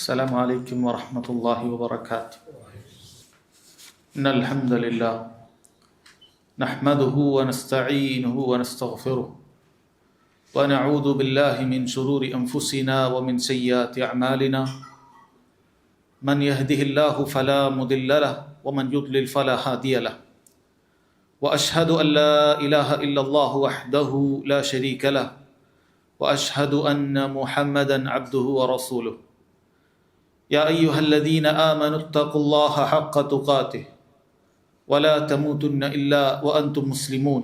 السلام عليكم ورحمة الله وبركاته. إن الحمد لله نحمده ونستعينه ونستغفره ونعوذ بالله من شرور أنفسنا ومن سيئات أعمالنا. من يهده الله فلا مضل له ومن يضلل فلا هادي له. وأشهد أن لا إله إلا الله وحده لا شريك له وأشهد أن محمدا عبده ورسوله. يا أيها الذين آمنوا اتقوا الله حق تقاته ولا تموتن إلا وأنتم مسلمون.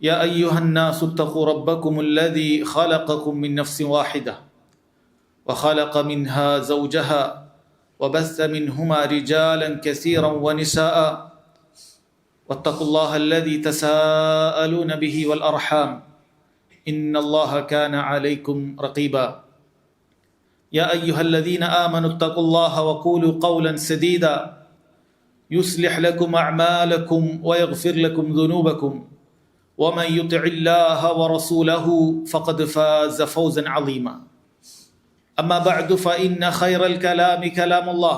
يا أيها الناس اتقوا ربكم الذي خلقكم من نفس واحدة وخلق منها زوجها وبث منهما رجالا كثيرا ونساء واتقوا الله الذي تساءلون به والأرحام إن الله كان عليكم رقيبا. يا أيها الذين آمنوا اتقوا الله وقولوا قولا سديدا يصلح لكم أعمالكم ويغفر لكم ذنوبكم ومن يطع الله ورسوله فقد فاز فوزا عظيما. أما بعد فإن خير الكلام كلام الله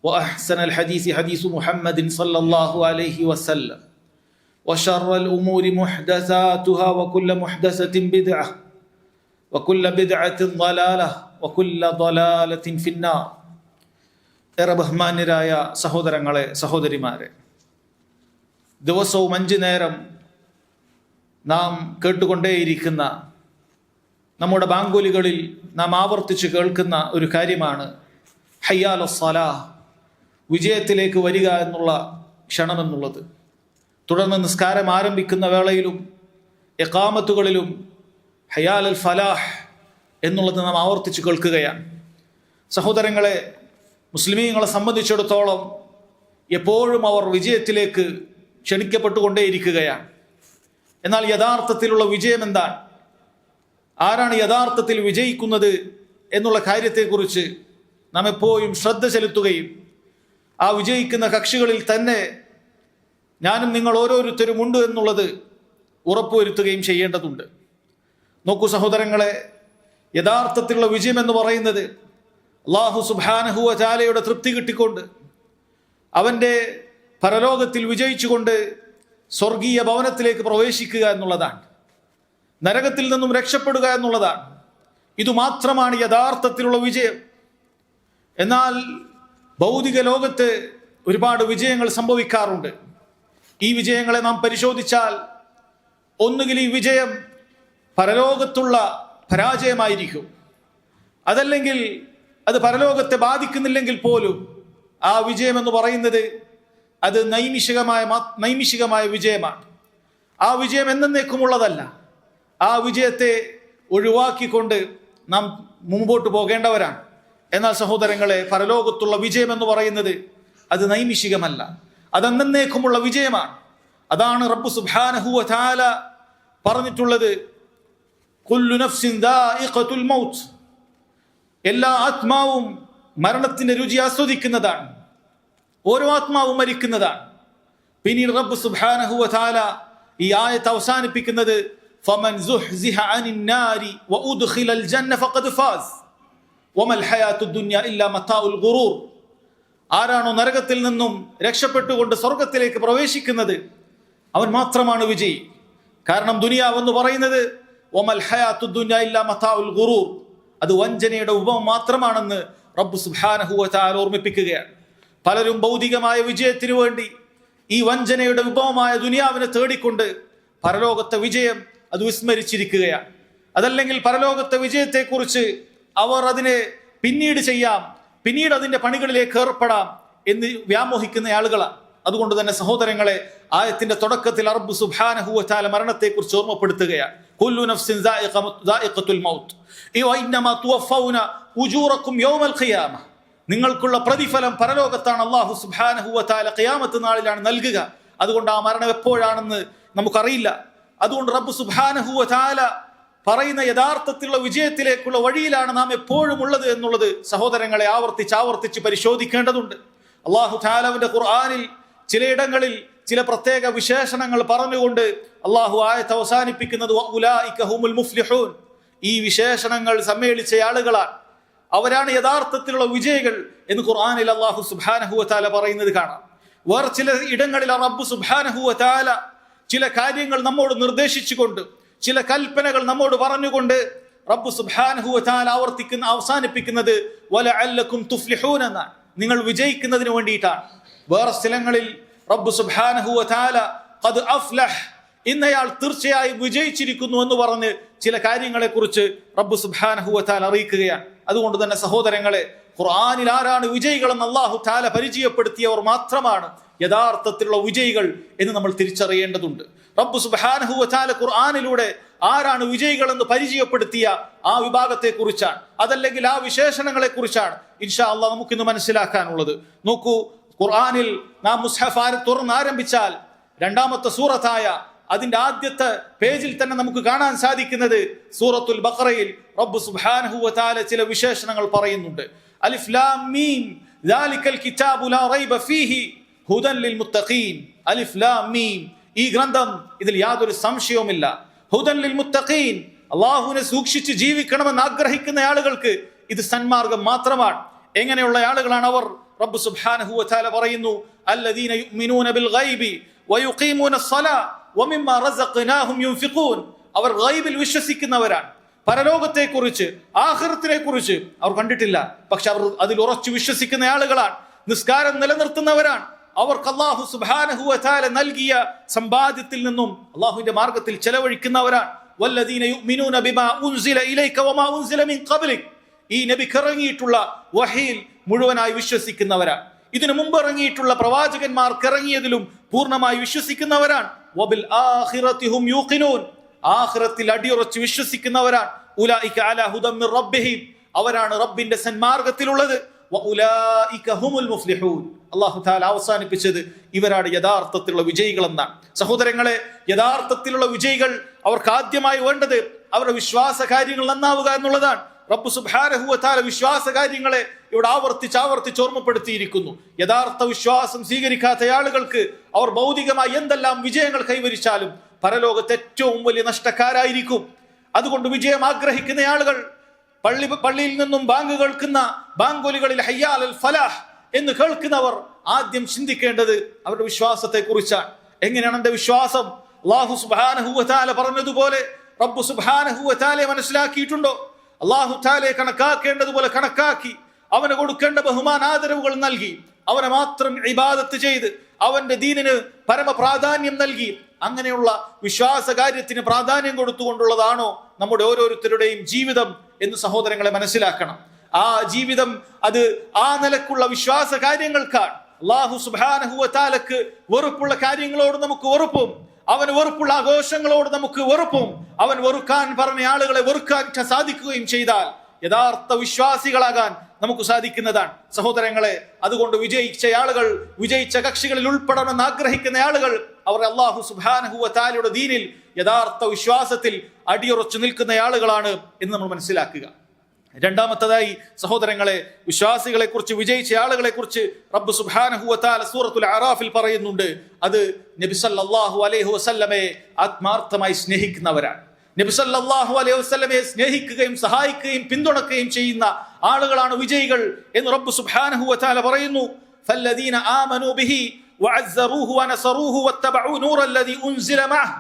وأحسن الحديث حديث محمد صلى الله عليه وسلم وشر الأمور محدثاتها وكل محدثة بدعة وكل بدعة ضلالة وكل ضلالة في النار. ഏറെ ബഹുമാന്യരായ സഹോദരങ്ങളെ, സഹോദരിമാരെ, ദിവസവും 5 നേരം നാം കേട്ടുകൊണ്ടേയിരിക്കുന്ന നമ്മുടെ ബാങ്കുലികളിൽ നാം ആവർത്തിച്ച് കേൾക്കുന്ന ഒരു കാര്യമാണ് ഹയ്യാൽ അസ്സലാഹ്, വിജയത്തിലേക്ക് വരിക എന്നുള്ള ക്ഷണമെന്നുള്ളത്. തുടർന്ന് നിസ്കാരം ആരംഭിക്കുന്ന വേളയിലും ഇഖാമത്തുകളിലും ഹയ്യാൽ അൽ ഫലാഹ് എന്നുള്ളത് നാം ആവർത്തിച്ച് കേൾക്കുകയാണ്. സഹോദരങ്ങളെ, മുസ്ലിമീങ്ങളെ സംബന്ധിച്ചിടത്തോളം എപ്പോഴും അവർ വിജയത്തിലേക്ക് ക്ഷണിക്കപ്പെട്ടുകൊണ്ടേയിരിക്കുകയാണ്. എന്നാൽ യഥാർത്ഥത്തിലുള്ള വിജയം എന്താണ്? ആരാണ് യഥാർത്ഥത്തിൽ വിജയിക്കുന്നത് എന്നുള്ള കാര്യത്തെക്കുറിച്ച് നാം എപ്പോഴും ശ്രദ്ധ ചെലുത്തുകയും ആ വിജയിക്കുന്ന കക്ഷികളിൽ തന്നെ ഞാനും നിങ്ങൾ ഓരോരുത്തരും ഉണ്ട് എന്നുള്ളത് ഉറപ്പുവരുത്തുകയും ചെയ്യേണ്ടതുണ്ട്. നോക്കൂ സഹോദരങ്ങളെ, യഥാർത്ഥത്തിലുള്ള വിജയം എന്ന് പറയുന്നത് അല്ലാഹു സുബ്ഹാനഹു വ തആലയുടെ തൃപ്തി കിട്ടിക്കൊണ്ട് അവൻ്റെ പരലോകത്തിൽ വിജയിച്ചുകൊണ്ട് സ്വർഗീയ ഭവനത്തിലേക്ക് പ്രവേശിക്കുക എന്നുള്ളതാണ്. നരകത്തിൽ നിന്നും രക്ഷപ്പെടുക എന്നുള്ളതാണ്. ഇതുമാത്രമാണ് യഥാർത്ഥത്തിലുള്ള വിജയം. എന്നാൽ ഭൗതിക ലോകത്ത് ഒരുപാട് വിജയങ്ങൾ സംഭവിക്കാറുണ്ട്. ഈ വിജയങ്ങളെ നാം പരിശോധിച്ചാൽ ഒന്നുകിൽ ഈ വിജയം പരലോകത്തുള്ള പരാജയമായിരിക്കും, അതല്ലെങ്കിൽ അത് പരലോകത്തെ ബാധിക്കുന്നില്ലെങ്കിൽ പോലും ആ വിജയം എന്ന് പറയുന്നത് അത് നൈമിഷികമായ വിജയമാണ്. ആ വിജയം എന്നേക്കുമുള്ളതല്ല. ആ വിജയത്തെ ഒഴിവാക്കിക്കൊണ്ട് നാം മുമ്പോട്ട് പോകേണ്ടവരാണ്. എന്നാൽ സഹോദരങ്ങളെ, പരലോകത്തുള്ള വിജയം എന്ന് പറയുന്നത് അത് നൈമിഷികമല്ല, അതെന്നേക്കുമുള്ള വിജയമാണ്. അതാണ് റബ്ബ് സുബ്ഹാനഹു വ തആല പറഞ്ഞിട്ടുള്ളത്, കുല്ലു നഫ്സിൻ ദാഇഖത്തുൽ മൗത്ത്, എല്ലാ ആത്മാവും മരണത്തിന്റെ രുചി ആസ്വദിക്കുന്നതാണ്. ഓരോ ആത്മാവും മരിക്കുന്നതാണ്. പിന്നീട് റബ്ബ് സുബ്ഹാനഹു വ തആല ഈ ആയത്ത് അവസാനിപ്പിക്കുന്നത് ഫമൻ സുഹ്സിഹ അനിൻ നാരി വഉദ്ഖിലൽ ജന്ന ഫഖദ് ഫാസ് വമൽ ഹയാത്തുദ് ദുനിയ ഇല്ലാ മതാഉൽ ഗുറൂർ. ആരാണോ നരകത്തിൽ നിന്നും രക്ഷപ്പെട്ടുകൊണ്ട് സ്വർഗത്തിലേക്ക് പ്രവേശിക്കുന്നത് അവൻ മാത്രമാണ് വിജയി. കാരണം ദുനിയാവ് എന്ന് പറയുന്നത് വമൽ ഹയാത്തുദ് ദുനിയ ഇല്ലാ മതാഉൽ ഗുറൂർ, അത് വഞ്ചനയുടെ ഉപമ മാത്രമാണെന്ന് റബ്ബ് സുബ്ഹാനഹു വ തആല ഓർമ്മിപ്പിക്കുകയാണ്. പലരും ഭൗതികമായ വിജയത്തിനു വേണ്ടി ഈ വഞ്ചനയുടെ ഉപമമായ ദുനിയാവിനെ തേടിക്കൊണ്ട് പരലോകത്തെ വിജയം അത് വിസ്മരിച്ചിരിക്കുകയാണ്. അതല്ലെങ്കിൽ പരലോകത്തെ വിജയത്തെക്കുറിച്ച് അവർ അതിനെ പിന്നീട് ചെയ്യാം, പിന്നീട് അതിന്റെ പണികളിലേക്ക് ഏർപ്പെടാം എന്ന് വ്യാമോഹിക്കുന്ന ആളുകളാണ്. അതുകൊണ്ട് തന്നെ സഹോദരങ്ങളെ, ആയത്തിന്റെ തുടക്കത്തിൽ റബ്ബ് സുബ്ഹാനഹു വ തആല മരണത്തെക്കുറിച്ച് ഓർമ്മപ്പെടുത്തുകയാണ്. കുല്ലു നഫ്സിൻ ദാഇഖത്തുൽ മൗത്ത് വഇന്നമാ തുവഫൗന ഉജൂറക്കും യൗമൽ ഖിയാമ. നിങ്ങൾക്കുള്ള പ്രതിഫലം പരലോകത്താണ് അല്ലാഹു സുബ്ഹാനഹു വ തആല ഖിയാമത്ത് നാളിലാണ് നൽകുക. അതുകൊണ്ട് ആ മരണം എപ്പോഴാണെന്ന് നമുക്കറിയില്ല. അതുകൊണ്ട് റബ്ബ് സുബ്ഹാനഹു വ തആല പറയുന്ന യഥാർത്ഥത്തിലുള്ള വിജയത്തിലേക്കുള്ള വഴിയിലാണ് നാം എപ്പോഴും ഉള്ളത് എന്നുള്ളത് സഹോദരങ്ങളെ ആവർത്തിച്ച് പരിശോധിക്കേണ്ടതുണ്ട്. അല്ലാഹു തആലയുടെ ഖുർആനിൽ ചിലയിടങ്ങളിൽ ചില പ്രത്യേക വിശേഷണങ്ങൾ പറഞ്ഞുകൊണ്ട് അല്ലാഹു ആയത്ത് അവസാനിപ്പിക്കുന്നത് വഉലൈക ഹുമുൽ മുഫ്ലിഹൂൻ. ഈ വിശേഷണങ്ങൾ സമ്മേളിച്ച ആളുകളാണ്. അവരാണ് യഥാർത്ഥത്തിലുള്ള വിജയികൾ എന്ന് ഖുർആനിൽ അല്ലാഹു സുബ്ഹാനഹു വ തആല പറയുന്നത് കാണാം. വേറെ ചില ഇടങ്ങളിൽ റബ്ബ് സുബ്ഹാനഹു വ തആല ചില കാര്യങ്ങൾ നമ്മോട് നിർദ്ദേശിച്ചുകൊണ്ട്, ചില കൽപ്പനകൾ നമ്മോട് പറഞ്ഞുകൊണ്ട് റബ്ബ് സുബ്ഹാനഹു വ തആല അവസാനിപ്പിക്കുന്നത് വലഅല്ലകും തുഫ്ലിഹൂൻ എന്നാണ്, നിങ്ങൾ വിജയിക്കുന്നതിന് വേണ്ടിയിട്ടാണ്. വേറെ സ്ഥലങ്ങളിൽ റബ്ബ് സുബ്ഹാനഹു വ തആല ഖദ് അഫ്ലഹ്, ഇന്നയാൾ തീർച്ചയായും വിജയിച്ചിരിക്കുന്നു എന്ന് പറഞ്ഞ് ചില കാര്യങ്ങളെ കുറിച്ച് റബ്ബ് സുബ്ഹാനഹു വ തആല അറിയിക്കുകയാണ്. അതുകൊണ്ട് തന്നെ സഹോദരങ്ങളെ, ഖുർആനിൽ ആരാണ് വിജയികളെന്ന് അല്ലാഹു തആല പരിചയപ്പെടുത്തിയവർ മാത്രമാണ് യഥാർത്ഥത്തിലുള്ള വിജയികൾ എന്ന് നമ്മൾ തിരിച്ചറിയേണ്ടതുണ്ട്. റബ്ബ് സുബ്ഹാനഹു വ തആല ഖുർആനിലൂടെ ആരാണ് വിജയികൾ എന്ന് പരിചയപ്പെടുത്തിയ ആ വിഭാഗത്തെ കുറിച്ചാണ്, അതല്ലെങ്കിൽ ആ വിശേഷണങ്ങളെ കുറിച്ചാണ് ഇൻഷാ അല്ലാഹ് നമുക്കിന്ന് മനസ്സിലാക്കാനുള്ളത്. നോക്കൂ, ഖുർആനിൽ നാം മുസ്ഹഫ് തുറന്ന് ആരംഭിച്ചാൽ രണ്ടാമത്തെ സൂറത്തായ അതിന്റെ ആദ്യത്തെ പേജിൽ തന്നെ നമുക്ക് കാണാൻ സാധിക്കുന്നത് സൂറത്തുൽ ബഖറയിൽ റബ്ബ് സുബ്ഹാനഹു വ തആല ചില വിശേഷണങ്ങൾ പറയുന്നുണ്ട്. അലിഫ് ലാം മീം ദാലികൽ കിതാബു ലാ റൈബ ഫീഹി ഹുദൻ ലിൽ മുത്തഖീൻ. അലിഫ് ലാം മീം, ഈ ഗ്രന്ഥം, ഇതിൽ യാതൊരു സംശയവുമില്ല. ഹുദൻ ലിൽ മുത്തഖീൻ, അല്ലാഹുവിനെ സൂക്ഷിച്ച് ജീവിക്കണമെന്ന് ആഗ്രഹിക്കുന്ന ആളുകൾക്ക് ഇത് സന്മാർഗം മാത്രമാണ്. എങ്ങനെയുള്ള ആളുകളാണ് അവർ? റബ്ബ് സുബ്ഹാനഹു വ തആല പറയുന്നു, അല്ലദീന യുഅ്മിനൂന ബിൽ ഗൈബി വയുഖീമൂന അസ്സലാ വമിമ്മാ റസഖ്നാഹും യുൻഫിഖൂൻ. അവർ ഗൈബിൽ വിശ്വസിക്കുന്നവരാണ്. പരലോകത്തെക്കുറിച്ച്, ആഖിറത്തിനെ കുറിച്ച് അവർ കണ്ടിട്ടില്ല, പക്ഷെ അവർ അതിൽ ഉറച്ചു വിശ്വസിക്കുന്ന ആളുകളാണ്. നിസ്കാരം നിലനിർത്തുന്നവരാണ്. അവർക്ക് അല്ലാഹു സുബ്ഹാനഹു വ തആല നൽകിയ സമ്പാദ്യത്തിൽ നിന്നും അല്ലാഹുവിന്റെ മാർഗത്തിൽ ചെലവഴിക്കുന്നവരാണ്. വല്ലദീന യുഅ്മിനൂന ബിമാ ഉൻസില ഇലൈക വമാ ഉൻസില മിൻ ഖബ്ലിക്, ഈ നബിക്ക് ഇറങ്ങിയിട്ടുള്ള വഹീൽ മുഴുവനായി വിശ്വസിക്കുന്നവരാണ്. ഇതിനു മുമ്പ് ഇറങ്ങിയിട്ടുള്ള പ്രവാചകന്മാർക്ക് ഇറങ്ങിയതിലും പൂർണ്ണമായി വിശ്വസിക്കുന്നവരാണ്. വബിൽ ആഖിറതി ഹും യൂഖിനൂൻ, ആഖിറത്തിൽ അടിയുറച്ച് വിശ്വസിക്കുന്നവരാണ്. ഉലൈക അലാ ഹുദൻ മിർ റബ്ബിഹിം, അവരാണ് റബ്ബിന്റെ സന്മാർഗത്തിലുള്ളത്. വഉലൈക ഹുമുൽ മുഫ്ലിഹൂൻ, അല്ലാഹു തആല അവസാനിപ്പിച്ചത് ഇവരാണ് യഥാർത്ഥത്തിലുള്ള വിജയികൾ എന്നാണ്. സഹോദരങ്ങളെ, യഥാർത്ഥത്തിലുള്ള വിജയികൾ അവർക്ക് ആദ്യമായി വേണ്ടത് അവരുടെ വിശ്വാസ കാര്യങ്ങൾ നന്നാവുക എന്നുള്ളതാണ്. റബ്ബ് സുബ്ഹാനഹു വ തആല വിശ്വാസ കാര്യങ്ങളെ ഇവിടെ ആവർത്തിച്ച് ഓർമ്മപ്പെടുത്തിയിരിക്കുന്നു. യഥാർത്ഥ വിശ്വാസം സ്വീകരിക്കാത്ത ആളുകൾക്ക് അവർ ഭൗതികമായി എന്തെല്ലാം വിജയങ്ങൾ കൈവരിച്ചാലും പരലോകത്ത് ഏറ്റവും വലിയ നഷ്ടക്കാരായിരിക്കും. അതുകൊണ്ട് വിജയം ആഗ്രഹിക്കുന്ന ആളുകൾ പള്ളിയിൽ നിന്നും ബാങ്ക് കേൾക്കുന്ന ബാങ്കൊലികളിൽ ഹയ്യാൽ അൽ ഫലാഹ് എന്ന് കേൾക്കുന്നവർ ആദ്യം ചിന്തിക്കേണ്ടത് അവരുടെ വിശ്വാസത്തെ കുറിച്ചാണ്. എങ്ങനെയാണ് എന്റെ വിശ്വാസം? അല്ലാഹു സുബ്ഹാനഹു വ തആല പറഞ്ഞതുപോലെ റബ്ബ് സുബ്ഹാനഹു വ തആലയെ മനസ്സിലാക്കിയിട്ടുണ്ടോ? അല്ലാഹു തആലയെ കണക്കാക്കേണ്ടതുപോലെ കണക്കാക്കി അവന് കൊടുക്കേണ്ട ബഹുമാനാദരവുകൾ നൽകി അവനെ മാത്രം ഇബാദത്ത് ചെയ്ത് അവന്റെ ദീനിന് പരമ പ്രാധാന്യം നൽകി അങ്ങനെയുള്ള വിശ്വാസ കാര്യത്തിന് പ്രാധാന്യം കൊടുത്തുകൊണ്ടുള്ളതാണോ നമ്മുടെ ഓരോരുത്തരുടെയും ജീവിതം എന്ന് സഹോദരങ്ങളെ മനസ്സിലാക്കണം. ആ ജീവിതം അത് ആ നിലക്കുള്ള വിശ്വാസ കാര്യങ്ങൾക്കാണ്. അല്ലാഹു സുബ്ഹാനഹു വ തആലക്ക് വെറുപ്പുള്ള കാര്യങ്ങളോട് നമുക്ക് വെറുപ്പും, അവന് വെറുപ്പുള്ള ആഘോഷങ്ങളോട് നമുക്ക് വെറുപ്പും, അവൻ വെറുക്കാൻ പറഞ്ഞ ആളുകളെ വെറുക്കാൻ സാധിക്കുകയും ചെയ്താൽ യഥാർത്ഥ വിശ്വാസികളാകാൻ നമുക്ക് സാധിക്കുന്നതാണ്. സഹോദരങ്ങളെ, അതുകൊണ്ട് വിജയിച്ച ആളുകൾ, വിജയിച്ച കക്ഷികളിൽ ഉൾപ്പെടണമെന്ന് ആഗ്രഹിക്കുന്ന ആളുകൾ അവർ അല്ലാഹു സുബ്ഹാനഹു വ തആലയുടെ ദീനിൽ യഥാർത്ഥ വിശ്വാസത്തിൽ അടിയുറച്ചു നിൽക്കുന്ന ആളുകളാണ് എന്ന് നമ്മൾ മനസ്സിലാക്കുക. രണ്ടാമത്തേതായി സഹോദരങ്ങളെ, വിശ്വാസികളെ കുറിച്ച്, വിജയിച്ച ആളുകളെ കുറിച്ച് റബ്ബ് സുബ്ഹാനഹു വ തആല സൂറത്തുൽ അറാഫിൽ പറയുന്നുണ്ട്. അത് നബി സല്ലല്ലാഹു അലൈഹി വസല്ലമയെ ആത്മാർത്ഥമായി സ്നേഹിക്കുന്നവരാണ്. നബി സല്ലല്ലാഹു അലൈഹി വസല്ലമയെ സ്നേഹിക്കുകയും സഹായിക്കുകയും പിന്തുണക്കുകയും ചെയ്യുന്ന ആളുകളാണ് വിജയികൾ എന്ന് റബ്ബ് സുബ്ഹാനഹു വ തആല പറയുന്നു. ഫല്ലദീന ആമനൂ ബിഹി വഅസ്സറൂഹു വനസറൂഹു വത്തബഉ നൂറല്ലദീ ഉൻസില മഅഹു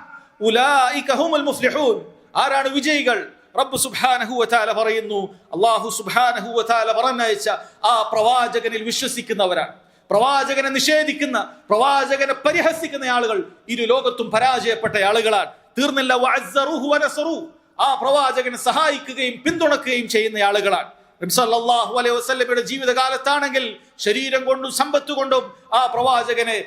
ഉലൈക ഹുമുൽ മുഫ്ലിഹൂൻ. ആരാണ് വിജയികൾ? റബ്ബ് സുബ്ഹാനഹു വ തആല പറയുന്നു, അല്ലാഹു സുബ്ഹാനഹു വ തആല പറഞ്ഞയച്ച ആ പ്രവാചകനിൽ വിശ്വസിക്കുന്നവരാണ്. പ്രവാചകനെ നിഷേധിക്കുന്ന, പ്രവാചകനെ പരിഹസിക്കുന്ന ആളുകൾ ഇരു ലോകത്തും പരാജയപ്പെട്ട ആളുകളാണ്. തീർന്നില്ല, വഅസ്സറൂഹു വനസറൂഹു, ആ പ്രവാചകനെ സഹായിക്കുകയും പിന്തുണക്കുകയും ചെയ്യുന്ന ആളുകളാണ്. നബി സല്ലല്ലാഹു അലൈഹി വസല്ലമയുടെ ജീവിതകാലത്താണെങ്കിൽ ശരീരം കൊണ്ടും സമ്പത്ത് കൊണ്ടും ആ പ്രവാചകനെ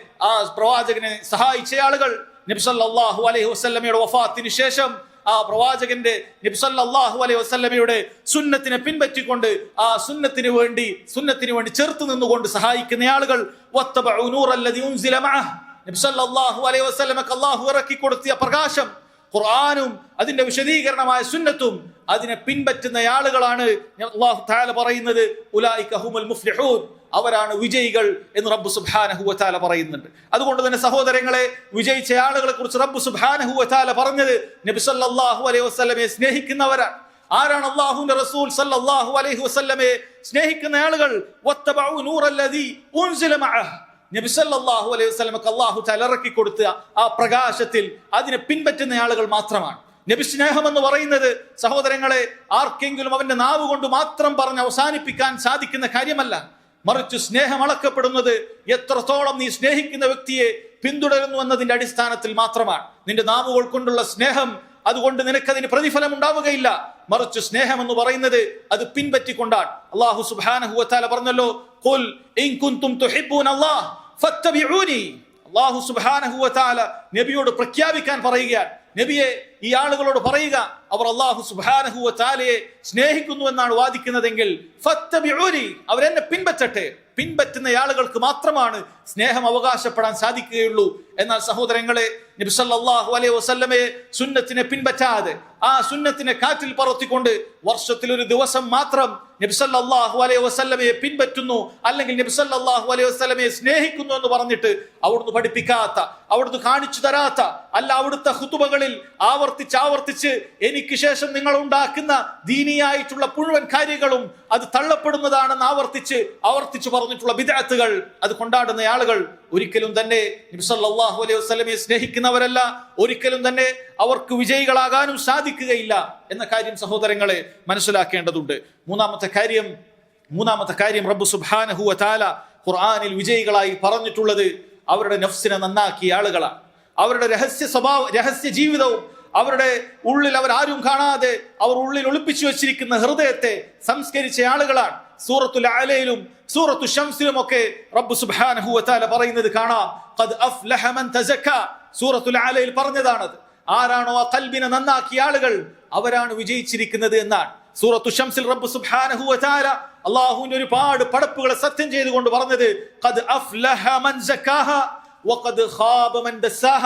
സഹായിച്ച ആളുകൾ. നബി സല്ലല്ലാഹു അലൈഹി വസല്ലമയുടെ വഫാത്തിന് ശേഷം ആ പ്രവാചകന്റെ, നബി സല്ലല്ലാഹു അലൈഹി വസല്ലമയുടെ സുന്നത്തിനെ പിൻപറ്റിക്കൊണ്ട് ആ സുന്നത്തിന് വേണ്ടി ചേർത്ത് നിന്നുകൊണ്ട് സഹായിക്കുന്ന ആളുകൾ. വത്തബഉ നൂറല്ലദീ ഉൻസില മഅഹു, നബി സല്ലല്ലാഹു അലൈഹി വസല്ലമക്ക് അല്ലാഹു ഇറക്കി കൊടുത്ത പ്രകാശം ഖുർആനും അതിന്റെ വിശദീകരണമായ സുന്നത്തും അതിനെ പിൻപറ്റുന്ന ആളുകളാണ് അല്ലാഹു തആല പറയുന്നത് ഉലൈക ഹുമുൽ മുഫ്ലിഹൂൻ, അവരാണ് വിജയികൾ എന്ന് റബ്ബ് സുബ്ഹാനഹു വ തആല പറയുന്നുണ്ട്. അതുകൊണ്ട് തന്നെ സഹോദരങ്ങളെ, വിജയിച്ച ആളുകളെ കുറിച്ച് റബ്ബ് സുബ്ഹാനഹു വ തആല പറഞ്ഞത് നബി സല്ലല്ലാഹു അലൈഹി വസല്ലമയെ സ്നേഹിക്കുന്നവരാണ്. ആരാണ് അല്ലാഹുവിന്റെ റസൂൽ സല്ലല്ലാഹു അലൈഹി വസല്ലമയെ സ്നേഹിക്കുന്ന ആളുകൾ? വത്തബഉ നൂറല്ലദീ ഉൻസില മഅഹ്, നബി സല്ലല്ലാഹു അലൈഹി വസല്ലമക്ക് അല്ലാഹു തആല ഇറക്കി കൊടുത്ത ആ പ്രകാശത്തിൽ അതിനെ പിൻപറ്റുന്ന ആളുകൾ മാത്രമാണ്. നബി സ്നേഹം എന്ന് പറയുന്നത് സഹോദരങ്ങളെ ആർക്കെങ്കിലും അവന്റെ നാവ് കൊണ്ട് മാത്രം പറഞ്ഞ് അവസാനിപ്പിക്കാൻ സാധിക്കുന്ന കാര്യമല്ല. മറിച്ച് സ്നേഹം അളക്കപ്പെടുന്നത് എത്രത്തോളം നീ സ്നേഹിക്കുന്ന വ്യക്തിയെ പിന്തുടരുന്നു എന്നതിന്റെ അടിസ്ഥാനത്തിൽ മാത്രമാണ്. നിന്റെ നാവുകൾ കൊണ്ടുള്ള സ്നേഹം അതുകൊണ്ട് നിനക്കതിന് പ്രതിഫലം ഉണ്ടാവുകയില്ല. മറിച്ച് സ്നേഹം എന്ന് പറയുന്നത് അത് പിൻപറ്റിക്കൊണ്ടാണ്. അല്ലാഹു സുബ്ഹാനഹു വ തആല പറഞ്ഞല്ലോ, ഖുൽ ഇൻ കുൻതും തുഹിബ്ബൂനല്ലാഹ് ഫത്തബിഊനി. അല്ലാഹു സുബ്ഹാനഹു വ തആല നബിയോട് പ്രഖ്യാപിക്കാൻ പറയുകയാണ്, നബിയെ ഈ ആളുകളോട് പറയുക, അവർ അല്ലാഹു സുബ്ഹാനഹു വ തആലയെ സ്നേഹിക്കുന്നു എന്നാണ് വാദിക്കുന്നതെങ്കിൽ ഫത്തബിഊനി, അവരെന്നെ പിൻപറ്റട്ടെ. പിൻപറ്റുന്ന ആളുകൾക്ക് മാത്രമാണ് സ്നേഹം അവകാശപ്പെടാൻ സാധിക്കുകയുള്ളൂ. എന്നാൽ സഹോദരങ്ങളെ, നബി സല്ലല്ലാഹു അലൈഹി വസല്ലമയെ സുന്നത്തിനെ പിൻപറ്റാതെ ആ സുന്നത്തിനെ കാറ്റിൽ പറത്തിക്കൊണ്ട് വർഷത്തിൽ ഒരു ദിവസം മാത്രം നബി സല്ലല്ലാഹു അലൈഹി വസല്ലമയെ പിൻപറ്റുന്നു, അല്ലെങ്കിൽ നബി സല്ലല്ലാഹു അലൈഹി വസല്ലമയെ സ്നേഹിക്കുന്നു എന്ന് പറഞ്ഞിട്ട് അവിടുന്ന് പഠിപ്പിക്കാത്ത, അവിടുന്ന് കാണിച്ചു തരാത്ത, അല്ല അവിടുത്തെ ഖുതുബകളിൽ ആവർത്തിച്ച് എനിക്ക് ശേഷം നിങ്ങൾ ഉണ്ടാക്കുന്ന ദീനിയായിട്ടുള്ള മുഴുവൻ കാര്യങ്ങളും അത് തള്ളപ്പെടുന്നതാണെന്ന് ആവർത്തിച്ച് പറഞ്ഞിട്ടുള്ള ബിദ്അത്തുകൾ അത് കൊണ്ടാടുന്ന ആളുകൾ ഒരിക്കലും തന്നെ നബി സല്ലല്ലാഹു അലൈഹി വസല്ലമയെ സ്നേഹിക്കുന്നവരല്ല. ഒരിക്കലും തന്നെ അവർക്ക് വിജയികളാകാനും സാധിക്കുകയില്ല എന്ന കാര്യം സഹോദരങ്ങളെ മനസ്സിലാക്കേണ്ടതുണ്ട്. മൂന്നാമത്തെ കാര്യം റബ്ബ് സുബ്ഹാനഹു വ തആല ഖുർആനിൽ വിജയികളായി പറഞ്ഞിട്ടുള്ളത് അവരുടെ നഫ്സിനെ നന്നാക്കിയ ആളുകളാണ്. അവരുടെ രഹസ്യ ജീവിതവും അവരുടെ ഉള്ളിൽ അവരാരും കാണാതെ അവർ ഉള്ളിൽ ഒളിപ്പിച്ചു വെച്ചിരിക്കുന്ന ഹൃദയത്തെ സംസ്കരിച്ച ആളുകളാണ്. സൂറത്തുൽ അലയിലും സൂറത്തു ശംസിലും ഒക്കെ റബ്ബ് സുബ്ഹാനഹു വ തആല പറയുന്നത് കാണാം, ഖദ് അഫ്ലഹ മൻ തസക്ക. സൂറത്തുൽ അലയിൽ പറഞ്ഞതാണത്. ആരാണോ ആ ഖൽബിനെ നന്നാക്കിയ ആളുകൾ അവരാണ് വിജയിച്ചിരിക്കുന്നത് എന്നാണ്. സൂറത്തു ശംസിൽ റബ്ബ് സുബ്ഹാനഹു വ തആല അല്ലാഹുവിന്റെ ഒരുപാട് പടപ്പുകളെ സത്യം ചെയ്തുകൊണ്ട് പറഞ്ഞത്, ഖദ് അഫ്ലഹ മൻ സക്കാഹ വഖദ് ഖാബ മൻ ദസ്സാഹ.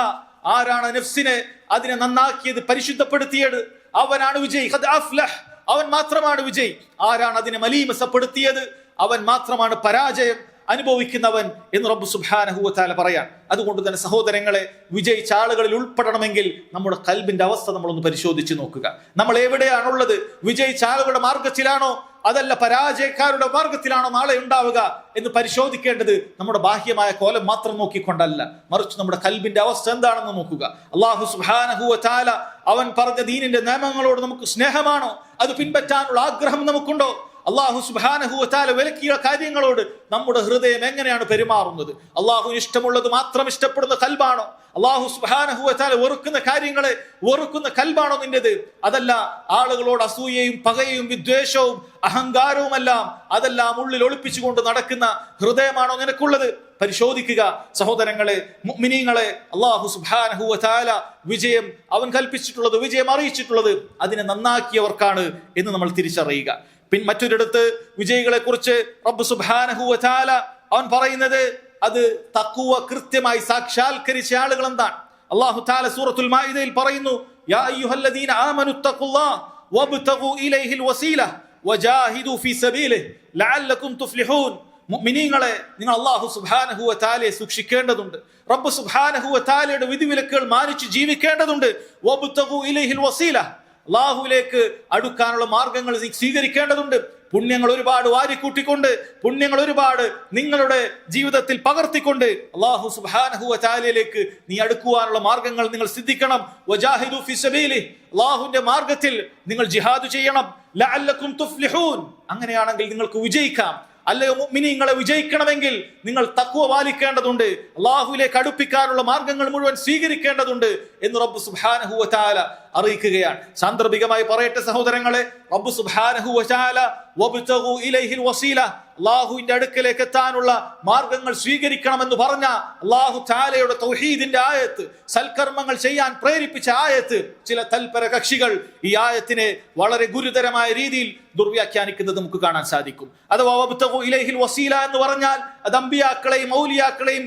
ആരാണ് നഫ്സിനെ അതിനെ നന്നാക്കിയത്, പരിശുദ്ധപ്പെടുത്തിയത്, അവനാണ് വിജയി. ഖദ് അഫ്ലഹ്, അവൻ മാത്രമാണ് വിജയി. ആരാണ് അതിനെ മലീമസപ്പെടുത്തിയത്, അവൻ മാത്രമാണ് പരാജയം അനുഭവിക്കുന്നവൻ എന്ന് റബ്ബ് സുബ്ഹാനഹു വ തആല പറയാൻ. അതുകൊണ്ട് തന്നെ സഹോദരങ്ങളെ, വിജയിച്ച ആളുകളിൽ ഉൾപ്പെടണമെങ്കിൽ നമ്മുടെ ഖൽബിന്റെ അവസ്ഥ നമ്മളൊന്ന് പരിശോധിച്ച് നോക്കുക. നമ്മൾ എവിടെയാണുള്ളത്? വിജയിച്ച ആളുകളുടെ മാർഗത്തിലാണോ, അതല്ല പരാജയക്കാരുടെ മാർഗത്തിലാണോ നാളെ ഉണ്ടാവുക എന്ന് പരിശോധിക്കേണ്ടത് നമ്മുടെ ബാഹ്യമായ കോലം മാത്രം നോക്കിക്കൊണ്ടല്ല, മറിച്ച് നമ്മുടെ ഖൽബിന്റെ അവസ്ഥ എന്താണെന്ന് നോക്കുക. അല്ലാഹു സുബ്ഹാനഹു വ തആല അവൻ പറഞ്ഞ ദീനിന്റെ നിയമങ്ങളോട് നമുക്ക് സ്നേഹമാണോ, അത് പിൻപറ്റാനുള്ള ആഗ്രഹം നമുക്കുണ്ടോ? അല്ലാഹു സുബ്ഹാനഹു വ തആല വിലക്കിയ കാര്യങ്ങളോട് നമ്മുടെ ഹൃദയം എങ്ങനെയാണ് പെരുമാറുന്നത്? അല്ലാഹുവിന് ഇഷ്ടമുള്ളത് മാത്രം ഇഷ്ടപ്പെടുന്ന ഖൽബാണോ? അല്ലാഹു സുബ്ഹാനഹു വ തആല വെറുക്കുന്ന കാര്യങ്ങളെ വെറുക്കുന്ന ഖൽബാണോ നിന്റേത്? അതല്ല ആളുകളോട് അസൂയയും പകയും വിദ്വേഷവും അഹങ്കാരവുമെല്ലാം അതെല്ലാം ഉള്ളിൽ ഒളിപ്പിച്ചുകൊണ്ട് നടക്കുന്ന ഹൃദയമാണോ നിനക്കുള്ളത്? പരിശോധിക്കുക സഹോദരങ്ങളെ, മുഅ്മിനീങ്ങളെ. അല്ലാഹു സുബ്ഹാനഹു വ തആല വിജയം അവൻ കൽപ്പിച്ചിട്ടുള്ളത്, വിജയം അറിയിച്ചിട്ടുള്ളത് അതിനെ നന്നാക്കിയവർക്കാണ് എന്ന് നമ്മൾ തിരിച്ചറിയുക. മറ്റൊരിടത്ത് വിജയികളെ കുറിച്ച് റബ്ബ് സുബ്ഹാനഹു വ തആല അവൻ പറയുന്നത് അത് തഖ്വ കൃത്യമായി സാക്ഷാത്കരിച്ച ആളുകൾ എന്താണ്. അല്ലാഹു തആല സൂറത്തുൽ മാഇദയിൽ പറയുന്നു, യാ അയ്യുഹല്ലദീന ആമനു തഖുല്ലാഹ വബ്തഗു ഇലൈഹിൽ വസീല വജാഹിദു ഫീ സബീലിഹി ലഅല്ലകും തുഫ്ലിഹൂൻ. മുഅ്മിനീങ്ങളെ, നിങ്ങൾ അല്ലാഹു സുബ്ഹാനഹു വ തആലയെ സൂക്ഷിക്കേണ്ടതുണ്ട്. റബ്ബ് സുബ്ഹാനഹു വ തആലയുടെ വിധിവിലക്കുകൾ മാനിച്ച് ജീവിക്കേണ്ടതുണ്ട്. വബ്തഗു ഇലൈഹിൽ വസീല, അല്ലാഹുവിലേക്ക് അടുക്കാനുള്ള മാർഗങ്ങൾ സ്വീകരിക്കേണ്ടതുണ്ട്. പുണ്യങ്ങൾ ഒരുപാട് വാരിക്കൂട്ടിക്കൊണ്ട്, പുണ്യങ്ങൾ ഒരുപാട് നിങ്ങളുടെ ജീവിതത്തിൽ പകർത്തിക്കൊണ്ട് അല്ലാഹു സുബ്ഹാനഹു വ തആലയിലേക്ക് നീ അടുക്കുവാനുള്ള മാർഗങ്ങൾ നിങ്ങൾ സിദ്ധിക്കണം. വജാഹിദു ഫീ സബീലിഹി, അല്ലാഹുവിന്റെ മാർഗത്തിൽ നിങ്ങൾ ജിഹാദ് ചെയ്യണം. ലഅല്ലകും തുഫ്ലിഹൂൻ, അങ്ങനെയാണെങ്കിൽ നിങ്ങൾക്ക് വിജയിക്കാം. അല്ലയോ മുഅ്മിനീങ്ങളെ, വിജയിക്കണമെങ്കിൽ നിങ്ങൾ തഖ്വ പാലിക്കേണ്ടതുണ്ട്, അല്ലാഹുവിലേക്ക് അടുപ്പിക്കാനുള്ള മാർഗങ്ങൾ മുഴുവൻ സ്വീകരിക്കേണ്ടതുണ്ട് എന്ന് റബ്ബ് സുബ്ഹാനഹു വ തആല അറിയിക്കുകയാണ്. സാന്ദർഭികമായി പറയട്ടെ സഹോദരങ്ങളെ, റബ്ബ് സുബ്ഹാനഹു വ തആല വബ്തഗു ഇലൈഹിൽ വസീല, അല്ലാഹുവിന്റെ അടുക്കലേക്ക് എത്താനുള്ള മാർഗങ്ങൾ സ്വീകരിക്കണമെന്ന് പറഞ്ഞ അല്ലാഹു തആലയുടെ തൗഹീദിന്റെ ആയത്ത്, സൽക്കർമ്മങ്ങൾ ചെയ്യാൻ പ്രേരിപ്പിച്ച ആയത്ത്, ചില തൽപര കക്ഷികൾ ഈ ആയത്തിനെ വളരെ ഗുരുതരമായ രീതിയിൽ ദുർവ്യാഖ്യാനിക്കുന്നത് നമുക്ക് കാണാൻ സാധിക്കും. അഥവാ വബ്തഗു ഇലൈഹിൽ വസീല എന്ന് പറഞ്ഞാൽ അത് അമ്പിയാക്കളെയും ഔലിയാക്കളെയും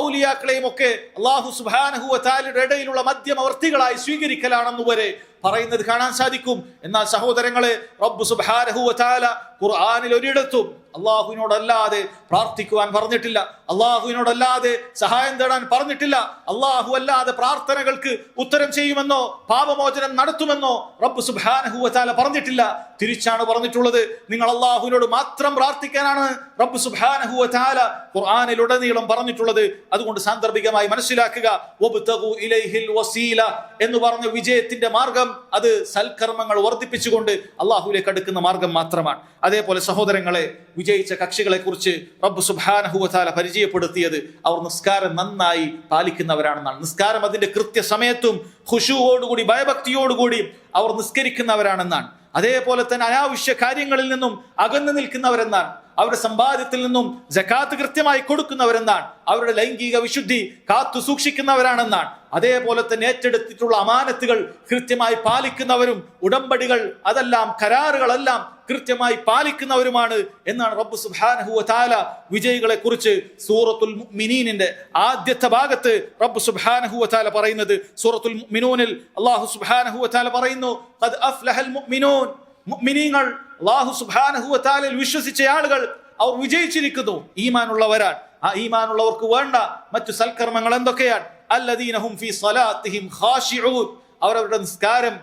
ഔലിയാക്കളെയും ഒക്കെ അല്ലാഹു സുബ്ഹാനഹു വ തആലയുടെ ഇടയിലുള്ള മധ്യമവർത്തികളായി സ്വീകരിക്കലാണെന്ന് വരെ പറയുന്നത് കാണാൻ സാധിക്കും. എന്നാൽ സഹോദരങ്ങളെ, റബ്ബ് സുബ്ഹാനഹു വ തആല ഖുർആനിൽ ഒരിടത്തും അള്ളാഹുവിനോടല്ലാതെ പ്രാർത്ഥിക്കുവാൻ പറഞ്ഞിട്ടില്ല, അള്ളാഹുവിനോടല്ലാതെ സഹായം തേടാൻ പറഞ്ഞിട്ടില്ല, അള്ളാഹു അല്ലാതെ പ്രാർത്ഥനകൾക്ക് ഉത്തരം ചെയ്യുമെന്നോ പാപമോചനം നടത്തുമെന്നോ റബ്ബ് സുബ്ഹാനഹു വ തആല പറഞ്ഞിട്ടില്ല. തിരിച്ചാണ് പറഞ്ഞിട്ടുള്ളത്, നിങ്ങൾ അള്ളാഹുവിനോട് മാത്രം പ്രാർത്ഥിക്കാനാണ് റബ്ബ് സുബ്ഹാനഹു വ തആല ഖുർആനിലുടനീളം പറഞ്ഞിട്ടുള്ളത്. അതുകൊണ്ട് സാന്ദർഭികമായി മനസ്സിലാക്കുക, വബ്തഗു ഇലൈഹിൽ വസീല എന്ന് പറഞ്ഞ വിജയത്തിന്റെ മാർഗം അത് സൽക്കർമ്മങ്ങൾ വർദ്ധിപ്പിച്ചുകൊണ്ട് അള്ളാഹുവിലേക്ക് അടുക്കുന്ന മാർഗം മാത്രമാണ്. അതേപോലെ സഹോദരങ്ങളെ, വിജയിച്ച കക്ഷികളെ കുറിച്ച് റബ്ബ് സുബ്ഹാനഹു വ തആല പരിചയപ്പെടുത്തിയത് അവർ നിസ്കാരം നന്നായി പാലിക്കുന്നവരാണെന്നാണ്. നിസ്കാരം അതിന്റെ കൃത്യസമയത്തും ഖുശൂഓടുകൂടി ഭയഭക്തിയോടുകൂടി അവർ നിസ്കരിക്കുന്നവരാണെന്നാണ്. അതേപോലെ തന്നെ അനാവശ്യ കാര്യങ്ങളിൽ നിന്നും അകന്നു നിൽക്കുന്നവരെന്നാണ്. അവരുടെ സമ്പാദ്യത്തിൽ നിന്നും സകാത്ത് കൃത്യമായി കൊടുക്കുന്നവരെന്നാണ്. അവരുടെ ലൈംഗിക വിശുദ്ധി കാത്തു സൂക്ഷിക്കുന്നവരാണെന്നാണ്. അതേപോലെ തന്നെ ഏറ്റെടുത്തിട്ടുള്ള അമാനത്തുകൾ കൃത്യമായി പാലിക്കുന്നവരും ഉടമ്പടികൾ അതെല്ലാം കരാറുകളെല്ലാം കൃത്യമായി പാലിക്കുന്നവരുമാണ് എന്നാണ് റബ്ബ് സുബ്ഹാനഹു വ തആല വിജയികളെ കുറിച്ച് സൂറത്തുൽ മുഅ്മിനീനിന്റെ ആദ്യത്തെ ഭാഗത്ത് റബ്ബ് സുബ്ഹാനഹു വ തആല പറയുന്നത്. സൂറത്തുൽ മുഅ്മിനൂനിൽ അല്ലാഹു സുബ്ഹാനഹു വ തആല പറയുന്നു, ഖദ് അഫ്ലഹൽ മുഅ്മിനൂൻ, മുഅ്മിനീങ്ങൾ അല്ലാഹു സുബ്ഹാനഹു വ തആലയിൽ വിശ്വസിച്ച ആളുകൾ അവർ വിജയിച്ചിരിക്കുന്നു, ഈമാനുള്ളവരാണ്. ആ ഈമാനുള്ളവർക്ക് വേണ്ട മറ്റു സൽക്കർമ്മങ്ങൾ എന്തൊക്കെയാണ്? അല്ലദീന ഹും ഫീ സ്വലാത്തിഹിം ഖാശിഊൻ, അവരവരുടെ നിസ്കാരം